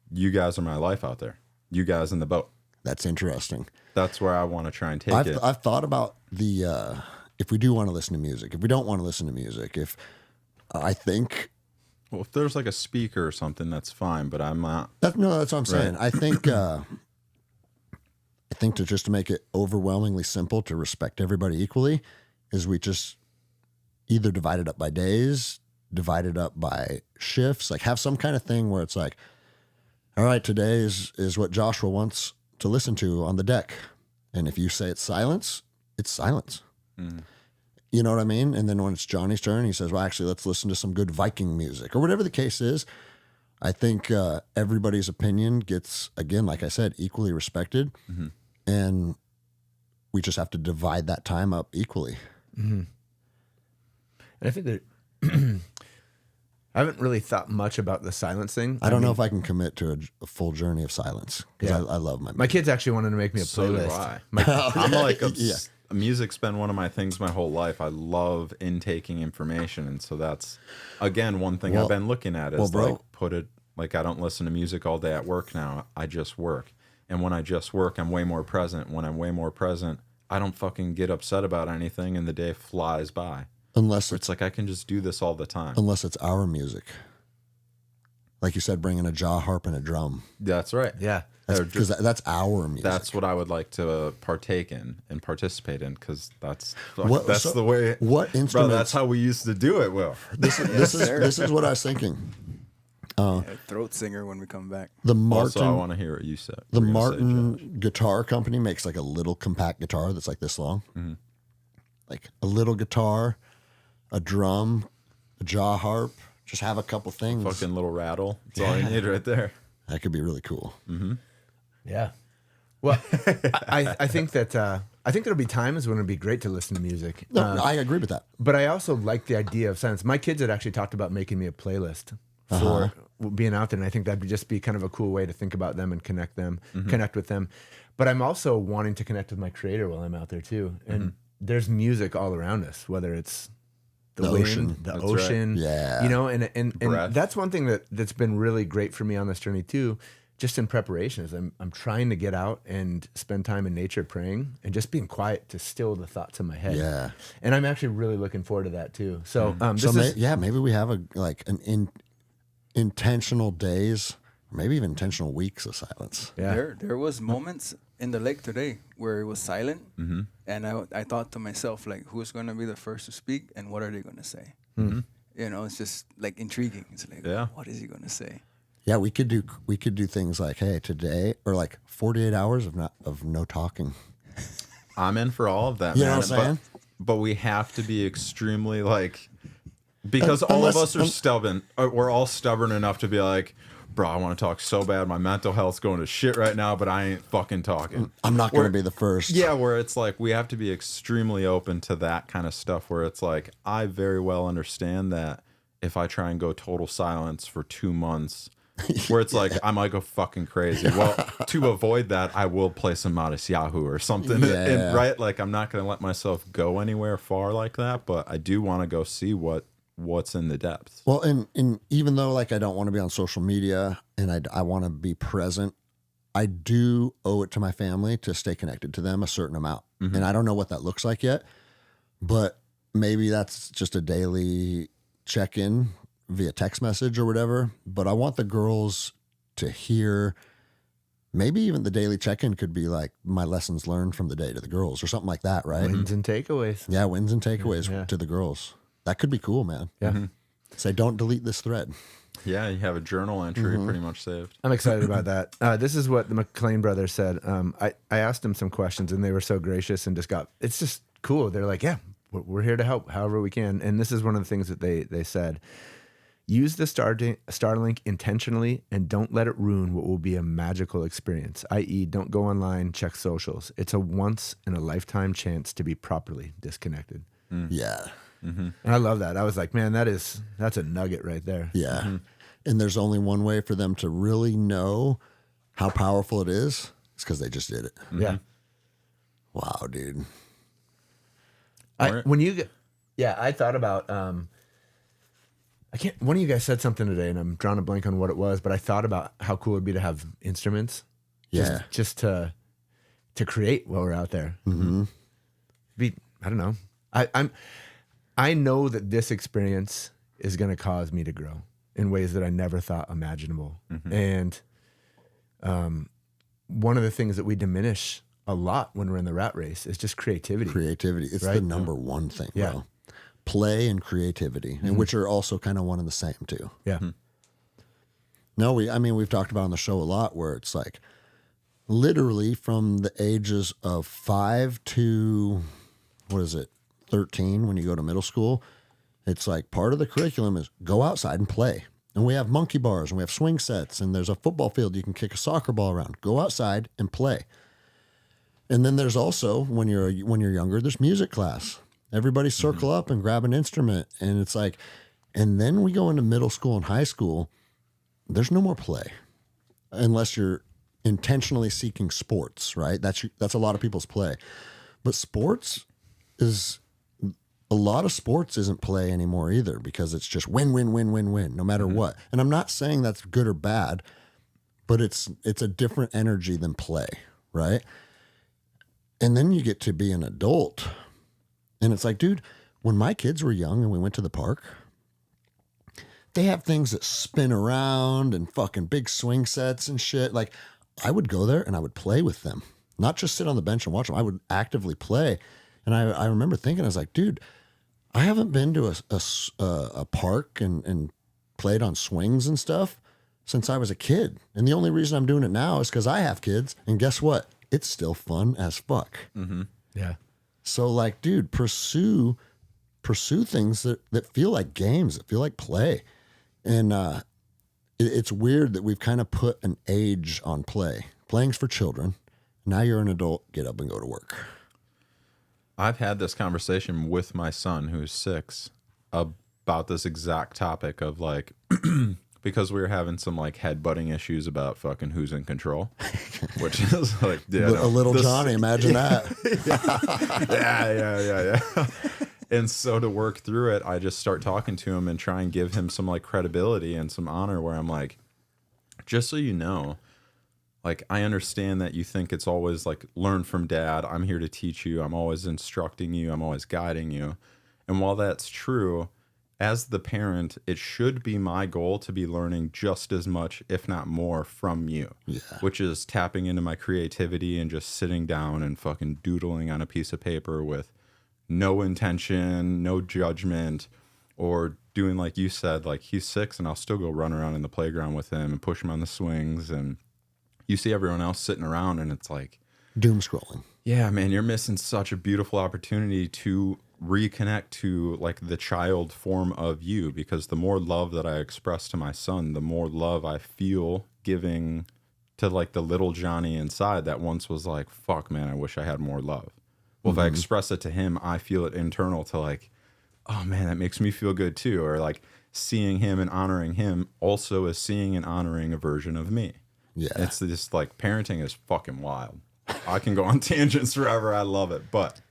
you guys are my life out there. You guys in the boat. That's interesting. That's where I want to try and take it. I've thought about if we do want to listen to music, if we don't want to listen to music, well, if there's like a speaker or something, that's fine, but I'm not. That's what I'm saying. Right. I think to make it overwhelmingly simple to respect everybody equally is we just either divide it up by days, divide it up by shifts, like have some kind of thing where it's like, all right, today is what Joshua wants to listen to on the deck. And if you say it's silence, it's silence. Mm. You know what I mean? And then when it's Johnny's turn, he says, well, actually, let's listen to some good Viking music or whatever the case is. I think everybody's opinion gets, again, like I said, equally respected. Mm-hmm. And we just have to divide that time up equally. Mm-hmm. And I think that I haven't really thought much about the silence thing. I don't know if I can commit to a full journey of silence because I love my music. My kids actually wanted to make me a playlist. So do I. I'm like, music's been one of my things my whole life. I love intaking information. And so that's, again, one thing I've been looking at is I don't listen to music all day at work now. I just work. And when I just work, I'm way more present. When I'm way more present, I don't fucking get upset about anything and the day flies by. Unless it's like I can just do this all the time. Unless it's our music. Like you said, bringing a jaw harp and a drum. That's right. Yeah. Because that's our music. That's what I would like to partake in and participate in because that's the way. What instrument? Bro, that's how we used to do it, Will. This is what I was thinking. Throat singer when we come back. The Martin. Also, I want to hear what you said. The Martin guitar company makes like a little compact guitar that's like this long. Mm-hmm. Like a little guitar, a drum, a jaw harp. Just have a couple things. Fucking little rattle. That's all I need right there. That could be really cool. Mm-hmm. Yeah. Well, I think that there'll be times when it'd be great to listen to music. No, I agree with that. But I also like the idea of silence. My kids had actually talked about making me a playlist for being out there, and I think that'd just be kind of a cool way to think about them and connect with them. But I'm also wanting to connect with my creator while I'm out there too. And there's music all around us, whether it's the wind, the ocean, right. Yeah. You know, and that's one thing that's been really great for me on this journey too, just in preparation is I'm trying to get out and spend time in nature praying and just being quiet to still the thoughts in my head. Yeah. And I'm actually really looking forward to that too. So, Maybe we have intentional days, maybe even intentional weeks of silence. yeah. There was moments in the lake today where it was silent, and I thought to myself, like, who's gonna be the first to speak, and what are they gonna say? You know, it's just like intriguing. It's like, what is he gonna say? Yeah, we could do things like, hey, today, or like 48 hours of no talking. I'm in for all of that, You man. know what I'm saying? But we have to be extremely like, because all of us are stubborn. We're all stubborn enough to be like, bro, I want to talk so bad. My mental health's going to shit right now, but I ain't fucking talking. I'm not going to be the first. Yeah, where it's like we have to be extremely open to that kind of stuff where it's like, I very well understand that if I try and go total silence for 2 months, where it's like, I might go fucking crazy. Well, to avoid that, I will play some Modest Yahoo or something. Yeah. Right? Like, I'm not going to let myself go anywhere far like that, but I do want to go see what's in the depths. Well, and even though like I don't want to be on social media and I want to be present, I do owe it to my family to stay connected to them a certain amount. And I don't know what that looks like yet, but maybe that's just a daily check-in via text message or whatever. But I want the girls to hear, maybe even the daily check-in could be like my lessons learned from the day to the girls or something like that, right? Wins and takeaways. Yeah, wins and takeaways to the girls. That could be cool, man. Yeah. Say, don't delete this thread. Yeah, you have a journal entry pretty much saved. I'm excited about that. This is what the McLean brothers said. I asked them some questions and they were so gracious and it's just cool. They're like, yeah, we're here to help however we can. And this is one of the things that they said. Use the Starlink intentionally and don't let it ruin what will be a magical experience, i.e. don't go online, check socials. It's a once in a lifetime chance to be properly disconnected. Yeah. And I love that. I was like, man, that's a nugget right there. Yeah. And there's only one way for them to really know how powerful it is. It's because they just did it. Yeah. Wow, dude. I thought about, one of you guys said something today and I'm drawing a blank on what it was, but I thought about how cool it'd be to have instruments. Yeah. Just to create while we're out there. I don't know. I know that this experience is going to cause me to grow in ways that I never thought imaginable. And one of the things that we diminish a lot when we're in the rat race is just creativity. It's right? the number one thing, bro. Play and creativity, and which are also kind of one and the same too. Yeah. No, we've talked about on the show a lot where it's like literally from the ages of 5 to 13 when you go to middle school, it's like part of the curriculum is go outside and play. And we have monkey bars and we have swing sets and there's a football field you can kick a soccer ball around. Go outside and play. And then there's also when you're younger, there's music class. Everybody circle up and grab an instrument. And it's like, and then we go into middle school and high school, there's no more play unless you're intentionally seeking sports, right? That's a lot of people's play. But a lot of sports isn't play anymore either because it's just win, no matter what. And I'm not saying that's good or bad, but it's a different energy than play, right? And then you get to be an adult. And it's like, dude, when my kids were young and we went to the park, they have things that spin around and fucking big swing sets and shit. Like, I would go there and I would play with them, not just sit on the bench and watch them. I would actively play. And I remember thinking, I was like, dude, I haven't been to a park and played on swings and stuff since I was a kid. And the only reason I'm doing it now is because I have kids. And guess what? It's still fun as fuck. Yeah. So like, dude, pursue things that feel like games, that feel like play. And it's weird that we've kind of put an age on play. Playing's for children. Now you're an adult, get up and go to work. I've had this conversation with my son, who's 6, about this exact topic of like, because we were having some like headbutting issues about fucking who's in control, which is like, A little Johnny, imagine that. Yeah. And so to work through it, I just start talking to him and try and give him some like credibility and some honor where I'm like, just so you know, like, I understand that you think it's always like, learn from dad. I'm here to teach you. I'm always instructing you. I'm always guiding you. And while that's true, as the parent, it should be my goal to be learning just as much, if not more, from you. Yeah. Which is tapping into my creativity and just sitting down and fucking doodling on a piece of paper with no intention, no judgment, or doing like you said, like, he's 6 and I'll still go run around in the playground with him and push him on the swings. And you see everyone else sitting around and it's like, Doom scrolling. yeah, man, you're missing such a beautiful opportunity to reconnect to like the child form of you, because the more love that I express to my son, the more love I feel giving to like the little Johnny inside that once was like, fuck, man, I wish I had more love. Well, if I express it to him, I feel it internal to like, oh man, that makes me feel good too. Or like seeing him and honoring him also is seeing and honoring a version of me. Yeah. It's just like, parenting is fucking wild. I can go on tangents forever. I love it. But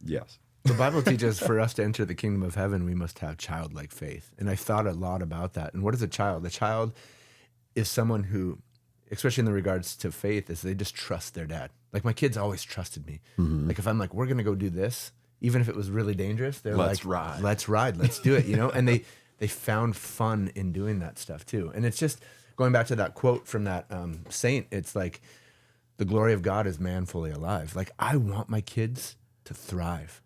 yes. The Bible teaches for us to enter the kingdom of heaven, we must have childlike faith. And I thought a lot about that. And what is a child? A child is someone who, especially in the regards to faith, is they just trust their dad. Like my kids always trusted me. Like if I'm like, we're going to go do this, even if it was really dangerous, they're Let's like, ride. let's ride, let's do it, you know? And they found fun in doing that stuff too. And it's just going back to that quote from that saint, it's like, the glory of God is man fully alive. Like I want my kids to thrive.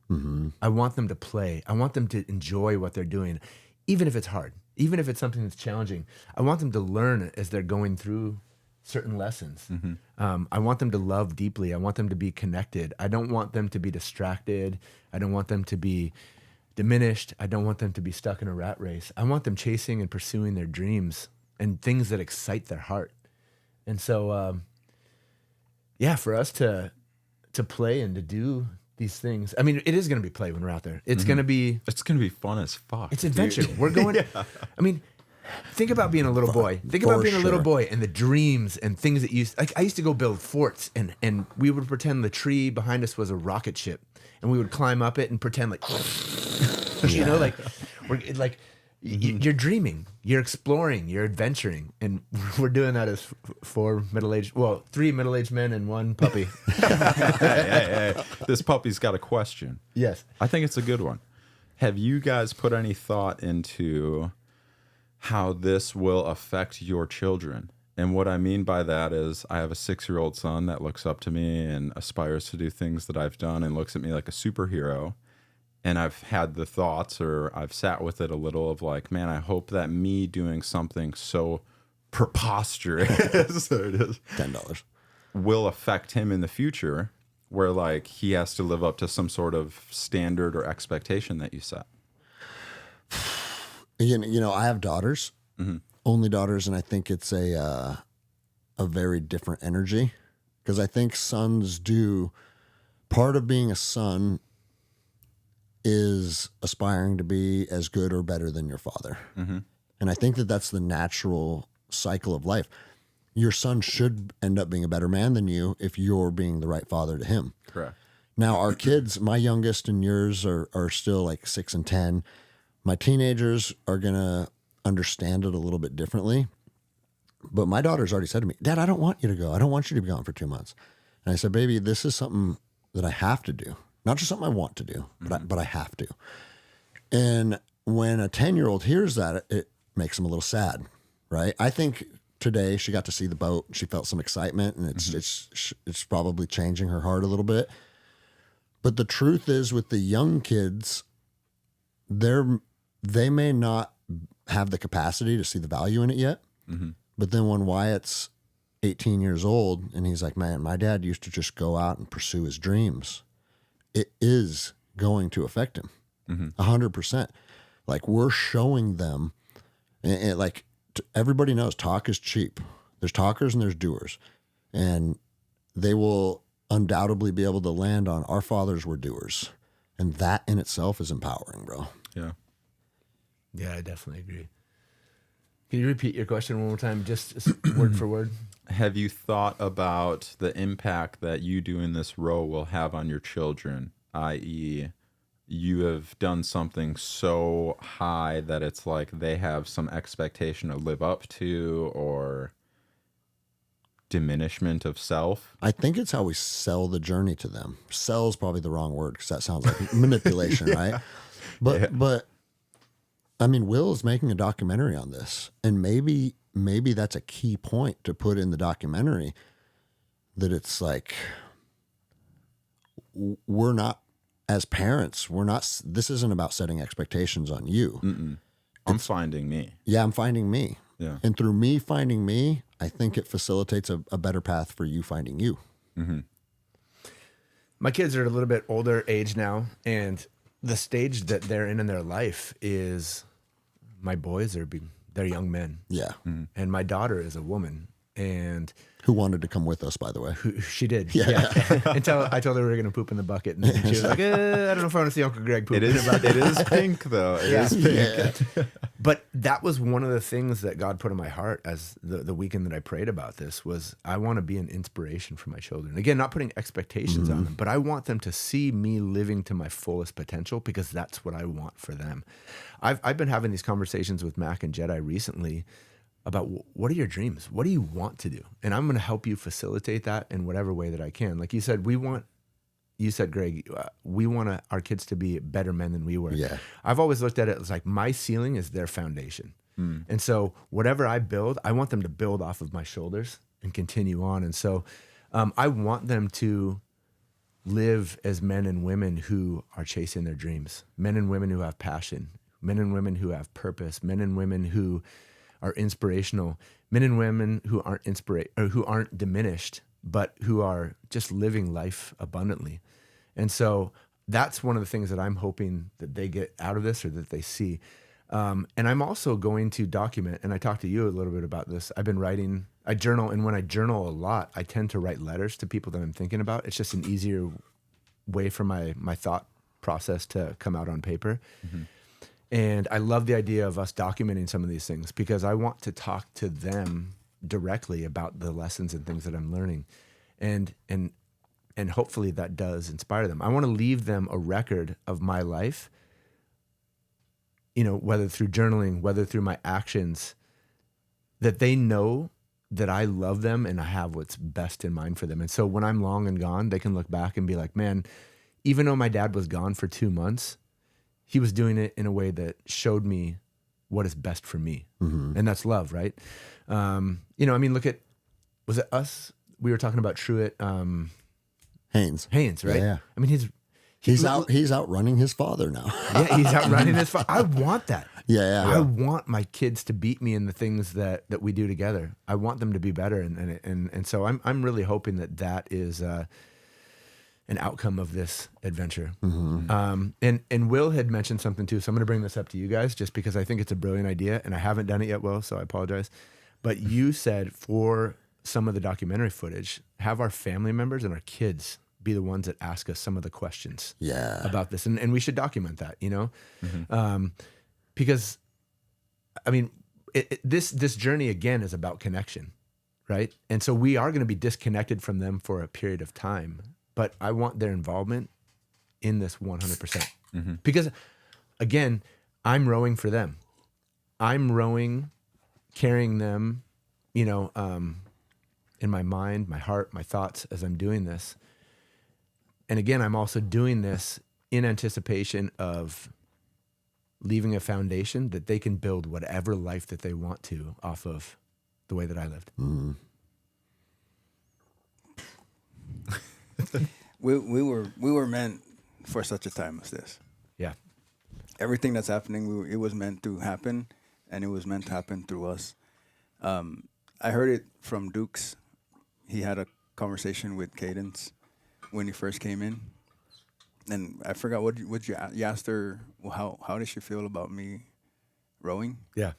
I want them to play. I want them to enjoy what they're doing, even if it's hard, even if it's something that's challenging. I want them to learn as they're going through certain lessons. I want them to love deeply. I want them to be connected. I don't want them to be distracted. I don't want them to be diminished. I don't want them to be stuck in a rat race. I want them chasing and pursuing their dreams and things that excite their heart. And so, yeah, for us to play and to do these things. I mean, it is going to be play when we're out there. It's going to be Fun as fuck. it's adventure. We're going. I mean, think about being a little boy. Think about For being a little sure. boy and the dreams and things that you like. I used to go build forts and we would pretend the tree behind us was a rocket ship and we would climb up it and pretend like, you know, like we're like. You're dreaming, you're exploring, you're adventuring, and we're doing that as 3 middle-aged men and 1 puppy. Hey. This puppy's got a question. Yes. I think it's a good one. Have you guys put any thought into how this will affect your children? And what I mean by that is I have a 6-year-old son that looks up to me and aspires to do things that I've done and looks at me like a superhero. And I've had the thoughts, or I've sat with it a little of like, man, I hope that me doing something so preposterous, there it is, $10. will affect him in the future, where like he has to live up to some sort of standard or expectation that you set. You know, I have daughters, only daughters, and I think it's a very different energy, because I think sons do, part of being a son is aspiring to be as good or better than your father. And I think that that's the natural cycle of life. Your son should end up being a better man than you if you're being the right father to him. Correct. Now, our kids, my youngest and yours are still like 6 and 10. My teenagers are going to understand it a little bit differently. But my daughter's already said to me, Dad, I don't want you to go. I don't want you to be gone for 2 months. And I said, baby, this is something that I have to do. Not just something I want to do, but I have to. And when a 10-year-old hears that, it makes him a little sad, right? I think today she got to see the boat. She felt some excitement, and it's probably changing her heart a little bit. But the truth is, with the young kids, they may not have the capacity to see the value in it yet. But then when Wyatt's 18 years old, and he's like, man, my dad used to just go out and pursue his dreams, it is going to affect him 100%. Like, we're showing them, and like everybody knows talk is cheap. There's talkers and there's doers, and they will undoubtedly be able to land on our fathers were doers. And that in itself is empowering, bro. Yeah. Yeah, I definitely agree. Can you repeat your question one more time, just word for word? Have you thought about the impact that you doing this role will have on your children, i.e., you have done something so high that it's like they have some expectation to live up to, or diminishment of self. I think it's how we sell the journey to them. Sell is probably the wrong word because that sounds like manipulation, right? But I mean, Will is making a documentary on this, and maybe that's a key point to put in the documentary, that it's like, we're not, as parents, this isn't about setting expectations on you. I'm finding me. Yeah, I'm finding me. Yeah. And through me finding me, I think it facilitates a better path for you finding you. Mm-hmm. My kids are a little bit older age now, and the stage that they're in their life is, my boys they're young men. Yeah. And my daughter is a woman, and Who wanted to come with us, by the way. she did. Yeah. Until I told her we were going to poop in the bucket, and she was like, I don't know if I want to see Uncle Greg poop in the bucket. It is pink though. It is pink. Yeah. But that was one of the things that God put in my heart as the weekend that I prayed about this was, I want to be an inspiration for my children. Again, not putting expectations on them, but I want them to see me living to my fullest potential, because that's what I want for them. I've been having these conversations with Mac and Jedi recently about, what are your dreams? What do you want to do? And I'm going to help you facilitate that in whatever way that I can. Like you said, Greg, we want our kids to be better men than we were. Yeah. I've always looked at it as like, my ceiling is their foundation. And so whatever I build, I want them to build off of my shoulders and continue on. And so I want them to live as men and women who are chasing their dreams, men and women who have passion, men and women who have purpose, men and women who are inspirational, men and women who aren't diminished, but who are just living life abundantly. And so that's one of the things that I'm hoping that they get out of this, or that they see. And I'm also going to document, and I talked to you a little bit about this. I've been writing, I journal, and when I journal a lot, I tend to write letters to people that I'm thinking about. It's just an easier way for my thought process to come out on paper. And I love the idea of us documenting some of these things, because I want to talk to them directly about the lessons and things that I'm learning. And hopefully that does inspire them. I want to leave them a record of my life, whether through journaling, whether through my actions, that they know that I love them and I have what's best in mind for them. And so when I'm long and gone, they can look back and be like, man, even though my dad was gone for 2 months, he was doing it in a way that showed me what is best for me. And that's love, right? Look at, was it us? We were talking about Truett Haynes, right? Yeah. I mean, He's outrunning his father now. Yeah, he's outrunning his father. I want that. Yeah. I want my kids to beat me in the things that we do together. I want them to be better. And so I'm really hoping that is an outcome of this adventure. And Will had mentioned something too, so I'm going to bring this up to you guys, just because I think it's a brilliant idea, and I haven't done it yet, Will, so I apologize. But you said, for some of the documentary footage, have our family members and our kids be the ones that ask us some of the questions about this, and we should document that, because I mean, this journey again is about connection, right? And so we are going to be disconnected from them for a period of time. But I want their involvement in this 100%. Because, again, I'm rowing for them. I'm rowing, carrying them, in my mind, my heart, my thoughts as I'm doing this. And again, I'm also doing this in anticipation of leaving a foundation that they can build whatever life that they want to off of the way that I lived. We were meant for such a time as this. Yeah. Everything that's happening, it was meant to happen, and it was meant to happen through us. I heard it from Dukes. He had a conversation with Cadence when he first came in, and I forgot what you asked her. Well, how did she feel about me rowing? Yeah.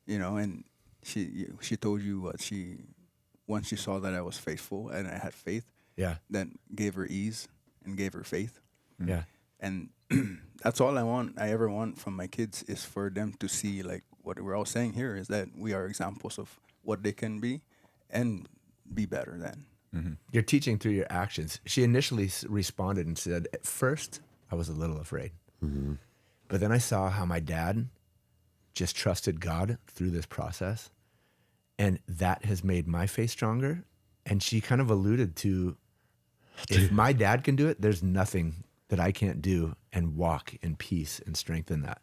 And she told you what once she saw that I was faithful and I had faith. Yeah. That gave her ease and gave her faith. Yeah. And that's all I ever want from my kids, is for them to see, like what we're all saying here, is that we are examples of what they can be and be better than. You're teaching through your actions. She initially responded and said, at first, I was a little afraid. But then I saw how my dad just trusted God through this process. And that has made my faith stronger. And she kind of alluded to, if my dad can do it, there's nothing that I can't do and walk in peace and strength in that.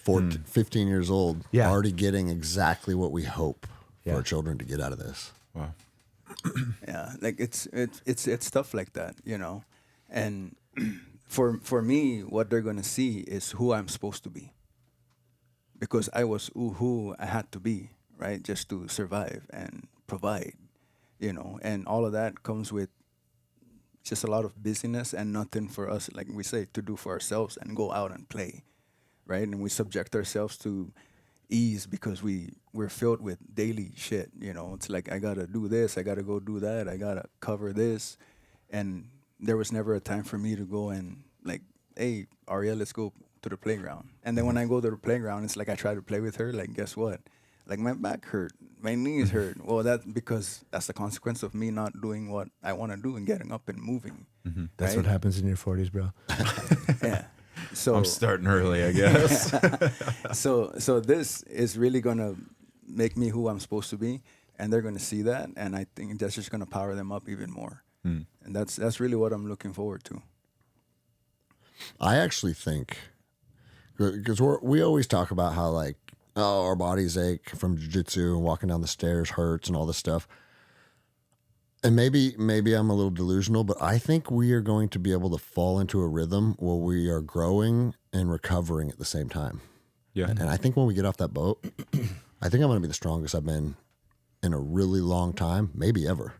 15 years old, Yeah. already getting exactly what we hope for Yeah. our children to get out of this. Wow. Yeah, like it's stuff like that, you know. And for me, what they're gonna see is who I'm supposed to be, because I was who I had to be, right, just to survive and provide, you know. And all of that comes with just a lot of busyness and nothing for us, like we say, to do for ourselves and go out and play, right? And we subject ourselves to ease because we're filled with daily shit, you know. It's like, I gotta do this, I gotta go do that, I gotta cover this. And there was never a time for me to go and like, hey, Ariel, let's go to the playground. And then when I go to the playground, it's like I try to play with her, like, guess what? Like, my back hurt, my knees hurt. Well, that's because that's the consequence of me not doing what I want to do and getting up and moving. That's right? what happens in your 40s, bro. Yeah. So I'm starting early, I guess. so this is really gonna make me who I'm supposed to be, and they're gonna see that, and I think that's just gonna power them up even more. And that's really what I'm looking forward to. I actually think, because we always talk about how, like, oh, our bodies ache from jiu-jitsu and walking down the stairs hurts and all this stuff. And maybe I'm a little delusional, but I think we are going to be able to fall into a rhythm where we are growing and recovering at the same time. Yeah. And I think when we get off that boat, I think I'm going to be the strongest I've been in a really long time, maybe ever.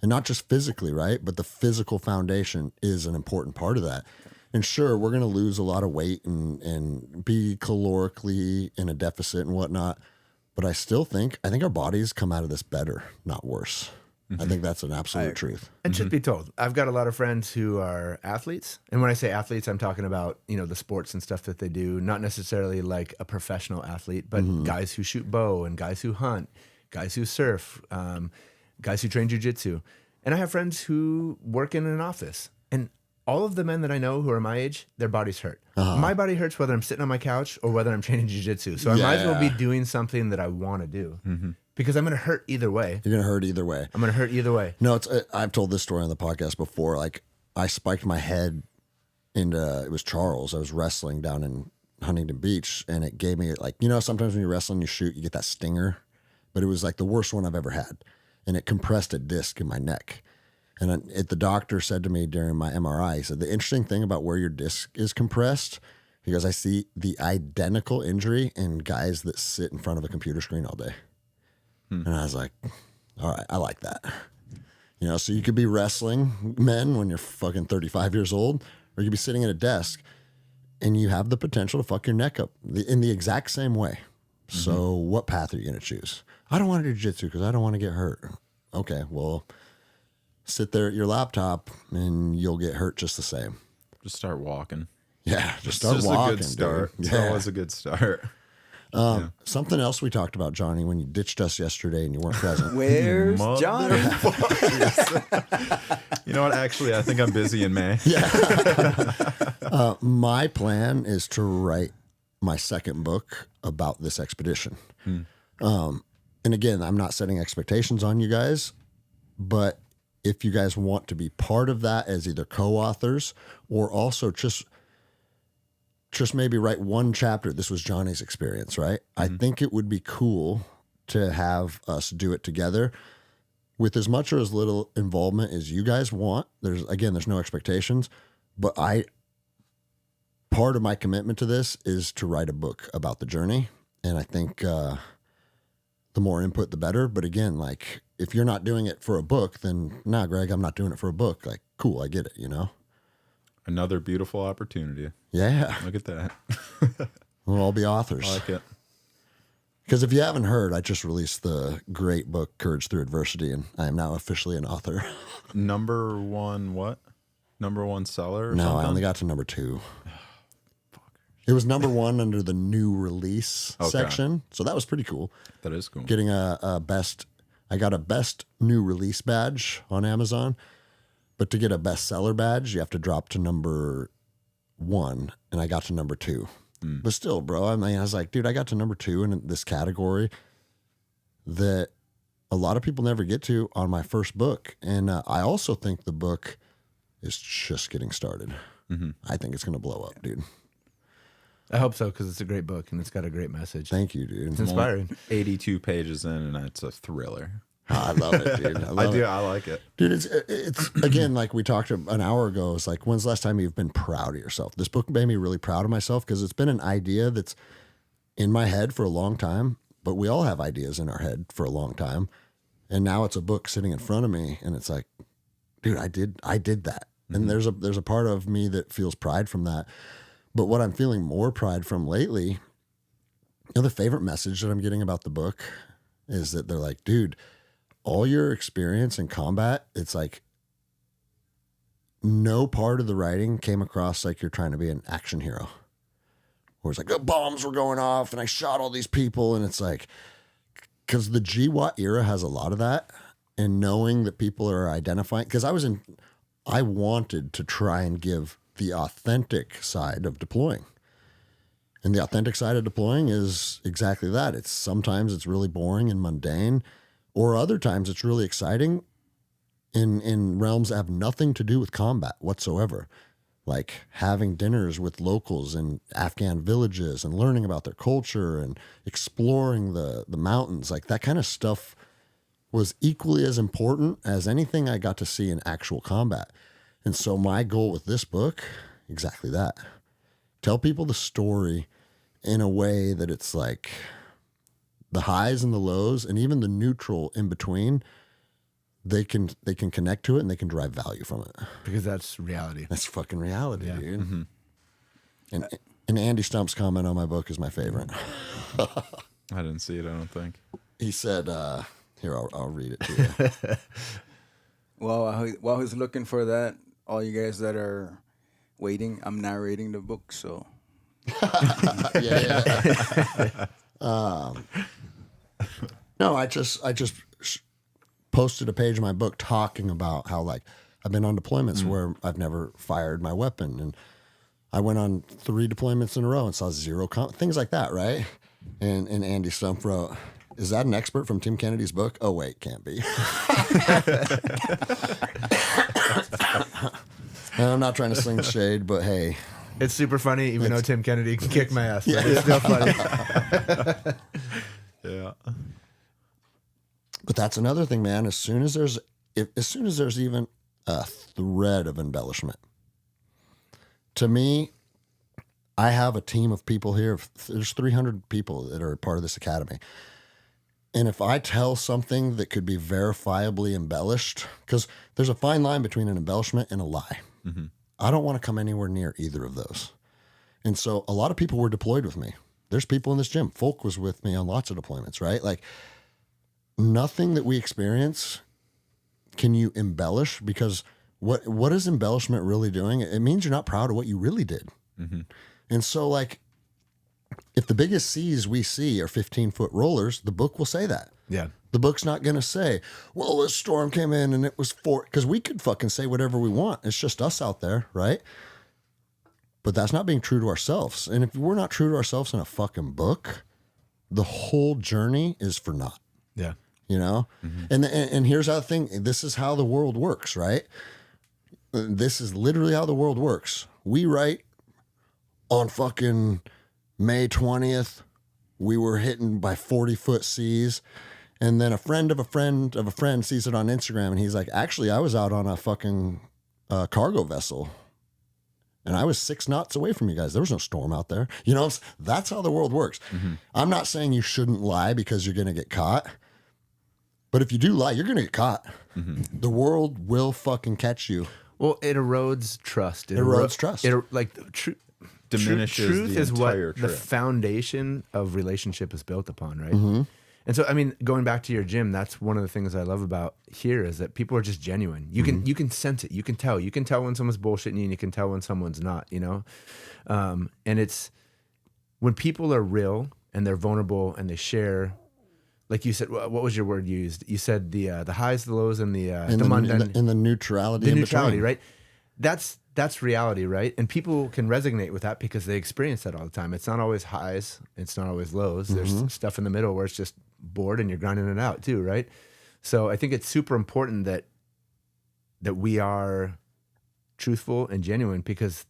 And not just physically, right? But the physical foundation is an important part of that. And sure, we're going to lose a lot of weight and be calorically in a deficit and whatnot. But I think our bodies come out of this better, not worse. I think that's an absolute truth. And truth be told, I've got a lot of friends who are athletes. And when I say athletes, I'm talking about, you know, the sports and stuff that they do, not necessarily like a professional athlete, but guys who shoot bow and guys who hunt, guys who surf, guys who train jujitsu. And I have friends who work in an office. And all of the men that I know who are my age, their bodies hurt. My body hurts whether I'm sitting on my couch or whether I'm training jujitsu. So I might as well be doing something that I want to do. Because I'm going to hurt either way. You're going to hurt either way. I'm going to hurt either way. No, I've told this story on the podcast before. Like, I spiked my head into, it was Charles. I was wrestling down in Huntington Beach, and it gave me, like, you know, sometimes when you're wrestling, you shoot, you get that stinger. But it was like the worst one I've ever had. And it compressed a disc in my neck. And the doctor said to me during my MRI, he said, the interesting thing about where your disc is compressed, he goes, I see the identical injury in guys that sit in front of a computer screen all day. And I was like, all right, I like that. You know, so you could be wrestling men when you're fucking 35 years old, or you could be sitting at a desk and you have the potential to fuck your neck up in the exact same way. So what path are you going to choose? I don't want to do jiu-jitsu because I don't want to get hurt. Okay, well, sit there at your laptop and you'll get hurt just the same. Just start walking. Yeah, just It's start just walking. a good start. Dude. It's always a good start. Something else we talked about, Johnny, when you ditched us yesterday and you weren't present. Where's John? You know what? Actually, I think I'm busy in May. My plan is to write my second book about this expedition. And again, I'm not setting expectations on you guys, but if you guys want to be part of that as either co-authors or also just maybe write one chapter. This was Johnny's experience, right? I think it would be cool to have us do it together with as much or as little involvement as you guys want. There's no expectations, but part of my commitment to this is to write a book about the journey. And I think the more input, the better. But again, like, if you're not doing it for a book, then nah, Greg, I'm not doing it for a book. Like, cool, I get it, you know? Another beautiful opportunity. Yeah. Look at that. We'll all be authors. I like it. Because if you haven't heard, I just released the great book, Courage Through Adversity, and I am now officially an author. Number one what? Number one seller or No, something? I only got to number 2. It was number 1 under the new release section. So that was pretty cool. That is cool. Getting I got a best new release badge on Amazon. But to get a bestseller badge, you have to drop to number 1, and I got to number 2. But still, bro, I was like, dude, I got to number 2 in this category that a lot of people never get to on my first book. And I also think the book is just getting started. I think it's going to blow up, dude. I hope so, because it's a great book and it's got a great message. Thank you, dude. It's inspiring. 82 pages in, and it's a thriller. I love it, dude. I love it. I like it. Dude, it's again, like we talked an hour ago, it's like, when's the last time you've been proud of yourself? This book made me really proud of myself because it's been an idea that's in my head for a long time, but we all have ideas in our head for a long time. And now it's a book sitting in front of me, and it's like, dude, I did that. And there's a part of me that feels pride from that. But what I'm feeling more pride from lately, you know, the favorite message that I'm getting about the book is that they're like, dude, all your experience in combat, it's like no part of the writing came across like you're trying to be an action hero. Where it's like, the bombs were going off and I shot all these people. And it's like, because the GWAT era has a lot of that. And knowing that people are identifying, because I wanted to try and give the authentic side of deploying. And the authentic side of deploying is exactly that. Sometimes it's really boring and mundane, or other times it's really exciting in realms that have nothing to do with combat whatsoever. Like having dinners with locals in Afghan villages and learning about their culture and exploring the mountains. Like that kind of stuff was equally as important as anything I got to see in actual combat. And so my goal with this book, exactly that. Tell people the story in a way that it's like the highs and the lows and even the neutral in between, they can connect to it and they can derive value from it. Because that's reality. That's fucking reality, Yeah. dude. And Andy Stump's comment on my book is my favorite. I didn't see it, I don't think. He said, here, I'll read it to you. Well, while he's looking for that, all you guys that are waiting, I'm narrating the book, so. Yeah. No, I just posted a page in my book talking about how, like, I've been on deployments where I've never fired my weapon, and I went on 3 deployments in a row and saw 0 things like that, right? And Andy Stump wrote, "Is that an expert from Tim Kennedy's book?" Oh wait, can't be. And I'm not trying to sling shade, but hey, It's super funny, even though Tim Kennedy can kick my ass. But it's still funny. Yeah. but that's another thing, man. As soon as there's even a thread of embellishment, to me, I have a team of people here. There's 300 people that are part of this academy. And if I tell something that could be verifiably embellished, because there's a fine line between an embellishment and a lie. I don't want to come anywhere near either of those. And so a lot of people were deployed with me. There's people in this gym. Folk was with me on lots of deployments, right? Like nothing that we experience can you embellish, because what is embellishment really doing? It means you're not proud of what you really did. And so like, if the biggest C's we see are 15-foot rollers, the book will say that. Yeah. The book's not going to say, well, this storm came in and it was 4, because we could fucking say whatever we want. It's just us out there, right? But that's not being true to ourselves. And if we're not true to ourselves in a fucking book, the whole journey is for naught. Yeah. You know? And here's the thing. This is how the world works, right? This is literally how the world works. We write on fucking May 20th, we were hit by 40-foot seas. And then a friend of a friend of a friend sees it on Instagram, and he's like, actually, I was out on a fucking cargo vessel, and I was 6 knots away from you guys. There was no storm out there. You know, that's how the world works. I'm not saying you shouldn't lie because you're going to get caught. But if you do lie, you're going to get caught. The world will fucking catch you. Well, it erodes trust. It erodes trust. Diminishes truth the is what entire the trip. foundation of relationship is built upon, right? And so, I mean, going back to your gym, that's one of the things I love about here is that people are just genuine. You can sense it. You can tell when someone's bullshitting you, and you can tell when someone's not, you know? And it's when people are real and they're vulnerable and they share, like you said, what was your word you used? You said the highs, the lows, and the mundane. And the neutrality. The in neutrality, between. right? That's reality, right? And people can resonate with that because they experience that all the time. It's not always highs. It's not always lows. There's stuff in the middle where it's just bored and you're grinding it out too, right? So I think it's super important that we are truthful and genuine, because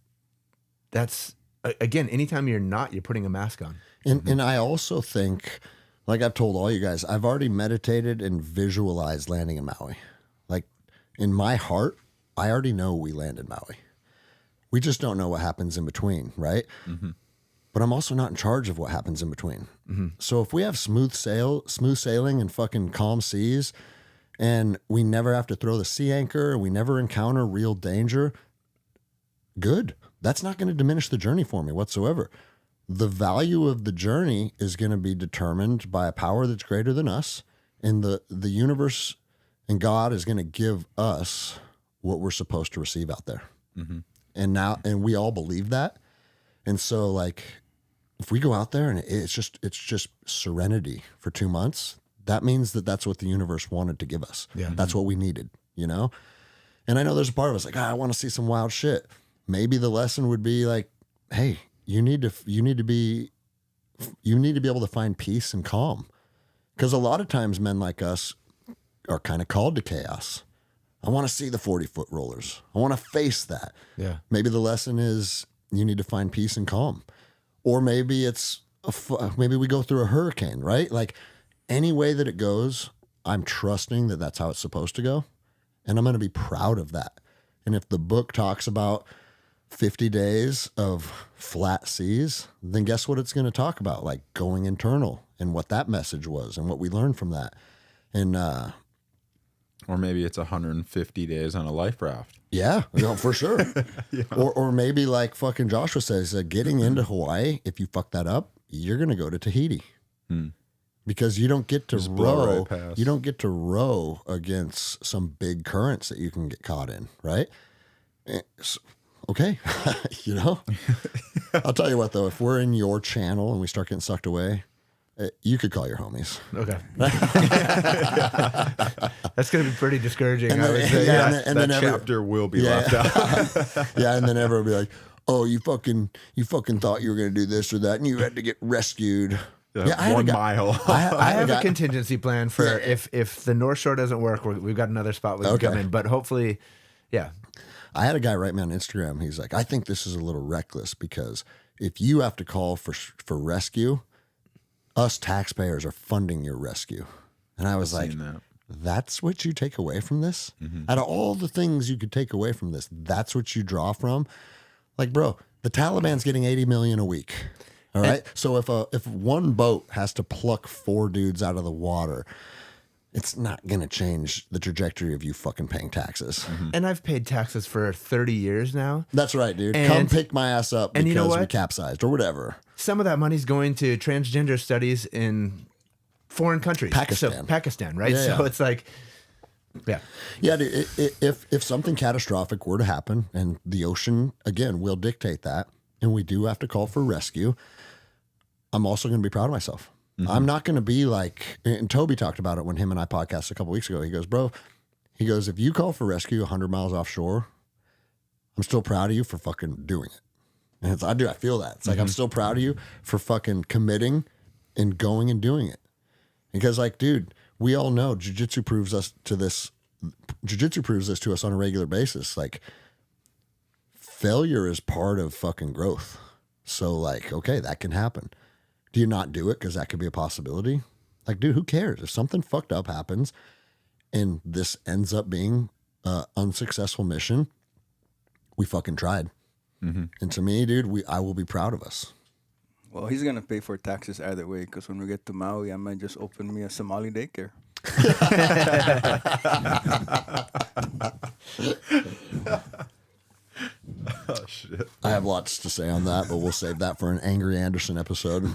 that's, again, anytime you're not, you're putting a mask on. And I also think, like I've told all you guys, I've already meditated and visualized landing in Maui. Like in my heart, I already know we land in Maui. We just don't know what happens in between, right? Mm-hmm. But I'm also not in charge of what happens in between. Mm-hmm. So if we have smooth sailing and fucking calm seas, and we never have to throw the sea anchor, and we never encounter real danger, good. That's not going to diminish the journey for me whatsoever. The value of the journey is going to be determined by a power that's greater than us, and the universe and God is going to give us what we're supposed to receive out there. Mm-hmm. And we all believe that. And so, like, if we go out there and it's just serenity for 2 months, that means that's what the universe wanted to give us. Yeah. That's what we needed, you know? And I know there's a part of us like, I want to see some wild shit. Maybe the lesson would be like, hey, you need to be able to find peace and calm. Because a lot of times men like us are kind of called to chaos. I want to see the 40-foot rollers. I want to face that. Yeah. Maybe the lesson is you need to find peace and calm. Or maybe it's maybe we go through a hurricane, right? Like any way that it goes, I'm trusting that that's how it's supposed to go. And I'm going to be proud of that. And if the book talks about 50 days of flat seas, then guess what it's going to talk about? Like going internal and what that message was and what we learned from that. And, or maybe it's 150 days on a life raft. Yeah, for sure. Yeah. Or maybe like fucking Joshua says, getting into Hawaii, if you fuck that up, you're going to go to Tahiti. Because you don't get to row. Right, you don't get to row against some big currents that you can get caught in, right? Okay, you know? I'll tell you what, though, if we're in your channel and we start getting sucked away, you could call your homies. Okay. That's going to be pretty discouraging, and then, I would say. Yeah, and that chapter will be left out. Yeah, and then everyone will be like, oh, you fucking thought you were going to do this or that, and you had to get rescued. Yeah, 1 mile. I have a contingency plan for if the North Shore doesn't work, we've got another spot we can come in. But hopefully, yeah. I had a guy write me on Instagram. He's like, I think this is a little reckless because if you have to call for rescue, us taxpayers are funding your rescue. And I was like, that's what you take away from this? Mm-hmm. Out of all the things you could take away from this, that's what you draw from? Like, bro, the Taliban's getting $80 million a week. All right. So if one boat has to pluck 4 dudes out of the water, it's not going to change the trajectory of you fucking paying taxes. Mm-hmm. And I've paid taxes for 30 years now. That's right, dude. Come pick my ass up because you know we capsized or whatever. Some of that money's going to transgender studies in foreign countries. Pakistan, right? Yeah, so it's like, yeah, dude, if something catastrophic were to happen, and the ocean again will dictate that, and we do have to call for rescue, I'm also going to be proud of myself. Mm-hmm. I'm not going to be like, and Toby talked about it when him and I podcasted a couple weeks ago. He goes, bro, if you call for rescue 100 miles offshore, I'm still proud of you for fucking doing it. And I feel that. It's like, I'm still proud of you for fucking committing and going and doing it. Because like, dude, we all know jiu-jitsu proves this to us on a regular basis. Like, failure is part of fucking growth. So like, okay, that can happen. Do you not do it because that could be a possibility? Like, dude, who cares? If something fucked up happens and this ends up being an unsuccessful mission, we fucking tried. Mm-hmm. And to me, dude, I will be proud of us. Well, he's going to pay for taxes either way, because when we get to Maui, I might just open me a Somali daycare. Oh, shit. I have lots to say on that, but we'll save that for an Angry Anderson episode.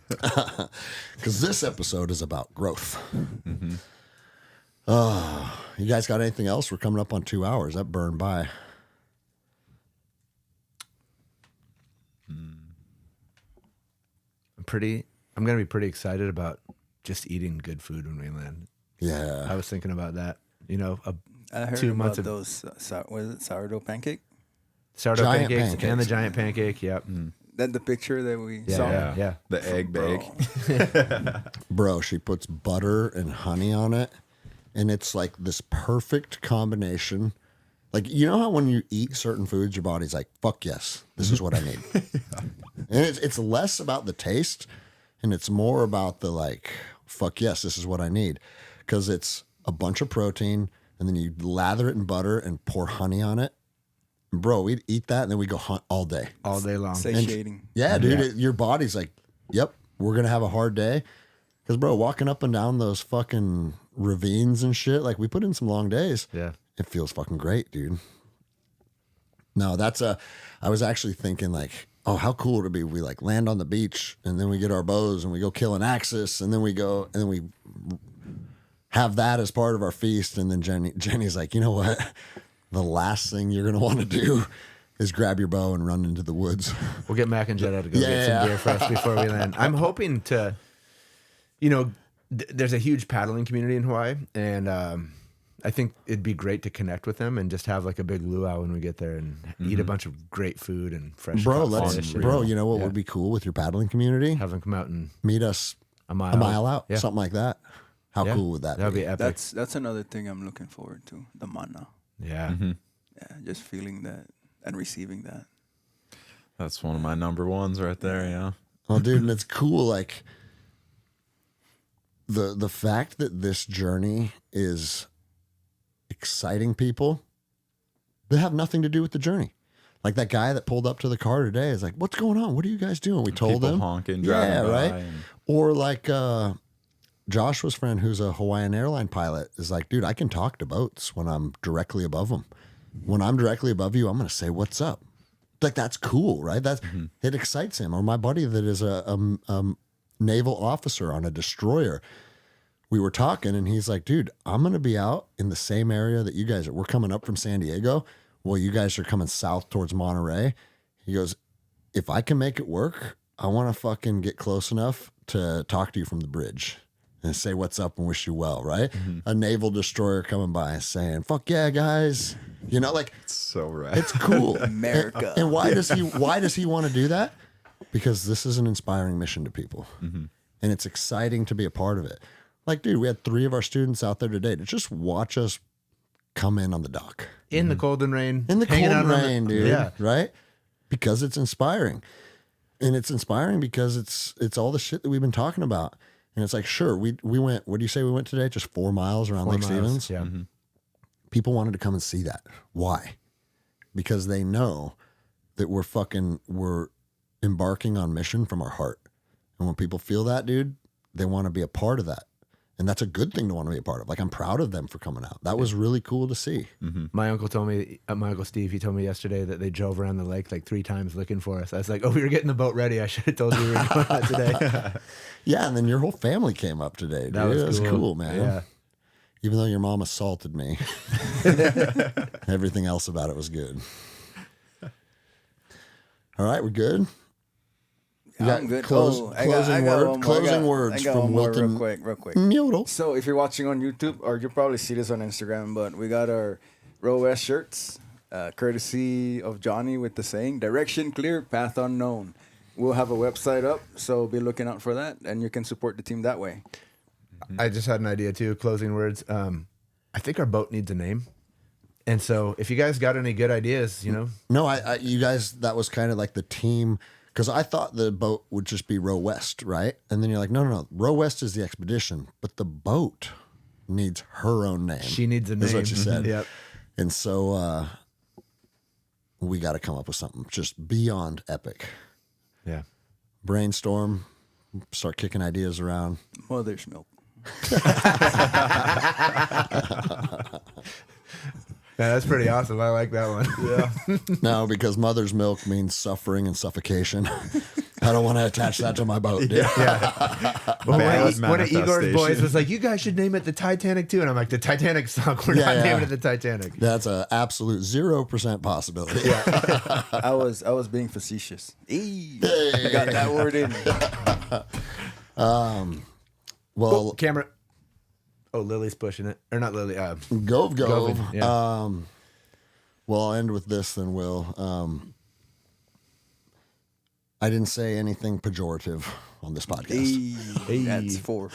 Because this episode is about growth. Mm-hmm. You guys got anything else? We're coming up on 2 hours. That burned by. I'm going to be pretty excited about just eating good food when we land. Yeah. I was thinking about that. You know, I heard 2 months about those, what is it, sourdough pancake? Sourdough pancakes and the giant pancake, yep. That the picture that we saw? Yeah. The egg bake. Bro, she puts butter and honey on it. And it's like this perfect combination. Like, you know how when you eat certain foods, your body's like, fuck yes, this is what I need. And it's less about the taste and it's more about the like, fuck yes, this is what I need. Because it's a bunch of protein and then you lather it in butter and pour honey on it. And bro, we'd eat that and then we go hunt all day. All day long. Satiating. Yeah, dude, your body's like, yep, we're going to have a hard day. Because, bro, walking up and down those fucking ravines and shit, like we put in some long days. Yeah. It feels fucking great, dude. No, I was actually thinking like, oh, how cool would it be if we like land on the beach and then we get our bows and we go kill an axis and then we go and then we have that as part of our feast. And then Jenny's like, you know what? The last thing you're going to want to do is grab your bow and run into the woods. We'll get Mac and Jetta to go get some gear for us before we land. I'm hoping to, you know, there's a huge paddling community in Hawaii, and I think it'd be great to connect with them and just have like a big luau when we get there and eat a bunch of great food and fresh Bro, caught fish. you know what would be cool with your paddling community? Have them come out and Meet us a mile out, Yeah. something like that. How Yeah. cool would that That'd be? be epic. That's another thing I'm looking forward to. The mana. Yeah. Yeah, just feeling that and receiving that. That's one of my number ones right there. Yeah. Well, dude, and it's cool. Like the fact that this journey is exciting people that have nothing to do with the journey. Like that guy that pulled up to the car today is like, "What's going on? What are you guys doing?" We told People him, honking, driving by, right. and- Or like Joshua's friend, who's a Hawaiian airline pilot, is like, "Dude, I can talk to boats when I'm directly above them. When I'm directly above you, I'm going to say, 'What's up?'" Like that's cool, right? That's it excites him. Or my buddy that is a naval officer on a destroyer. We were talking and he's like, "Dude, I'm going to be out in the same area that you guys are. We're coming up from San Diego. Well, you guys are coming south towards Monterey." He goes, "If I can make it work, I want to fucking get close enough to talk to you from the bridge and say what's up and wish you well," right? A naval destroyer coming by saying, "Fuck yeah, guys." You know, like So right. it's cool. America. And why does he want to do that? Because this is an inspiring mission to people. And it's exciting to be a part of it. Like, dude, we had 3 of our students out there today to just watch us come in on the dock. In the cold and rain. In the cold hanging out and on the- rain, dude. Yeah. Right? Because it's inspiring. And it's inspiring because it's all the shit that we've been talking about. And it's like, sure, we went, what do you say we went today? Just 4 miles around 4 Lake miles, Stevens? Yeah. People wanted to come and see that. Why? Because they know that we're embarking on mission from our heart. And when people feel that, dude, they want to be a part of that. And that's a good thing to want to be a part of. Like, I'm proud of them for coming out. That was really cool to see. My uncle told me, my uncle Steve, he told me yesterday that they drove around the lake like 3 times looking for us. I was like, "Oh, we were getting the boat ready. I should have told you we were going out today." Yeah, and then your whole family came up today, dude. That was cool, man. Yeah. Even though your mom assaulted me, everything else about it was good. All right, we're good. You got I'm good. closing I got word- one more. closing words I got from one more Wilton real quick. Mule. So if you're watching on YouTube, or you'll probably see this on Instagram, but we got our Row West shirts, courtesy of Johnny with the saying, "Direction clear, path unknown." We'll have a website up, so be looking out for that, and you can support the team that way. I just had an idea too. Closing words. I think our boat needs a name. And so if you guys got any good ideas, you know, No, you guys, that was kind of like the team, because I thought the boat would just be Row West, right? And then you're like, no. Row West is the expedition, but the boat needs her own name. she needs a name. Is what you said. Yep. And so we got to come up with something just beyond epic. Yeah. Brainstorm, start kicking ideas around. Mother's milk. Yeah, that's pretty awesome. I like that one. Yeah. No, because mother's milk means suffering and suffocation. I don't want to attach that to my boat, dude. Well, Bad one of Igor's boys manifestation. was like, "You guys should name it the Titanic too." And I'm like, "The Titanic sunk. We're Yeah, not yeah. naming it the Titanic." That's an absolute 0% possibility. I was being facetious. I got that word in. Well, Camera. Oh, Lily's pushing it. Or not Lily. Gove. Govin, yeah. Well, I'll end with this then, Will. I didn't say anything pejorative on this podcast. Hey, that's 4.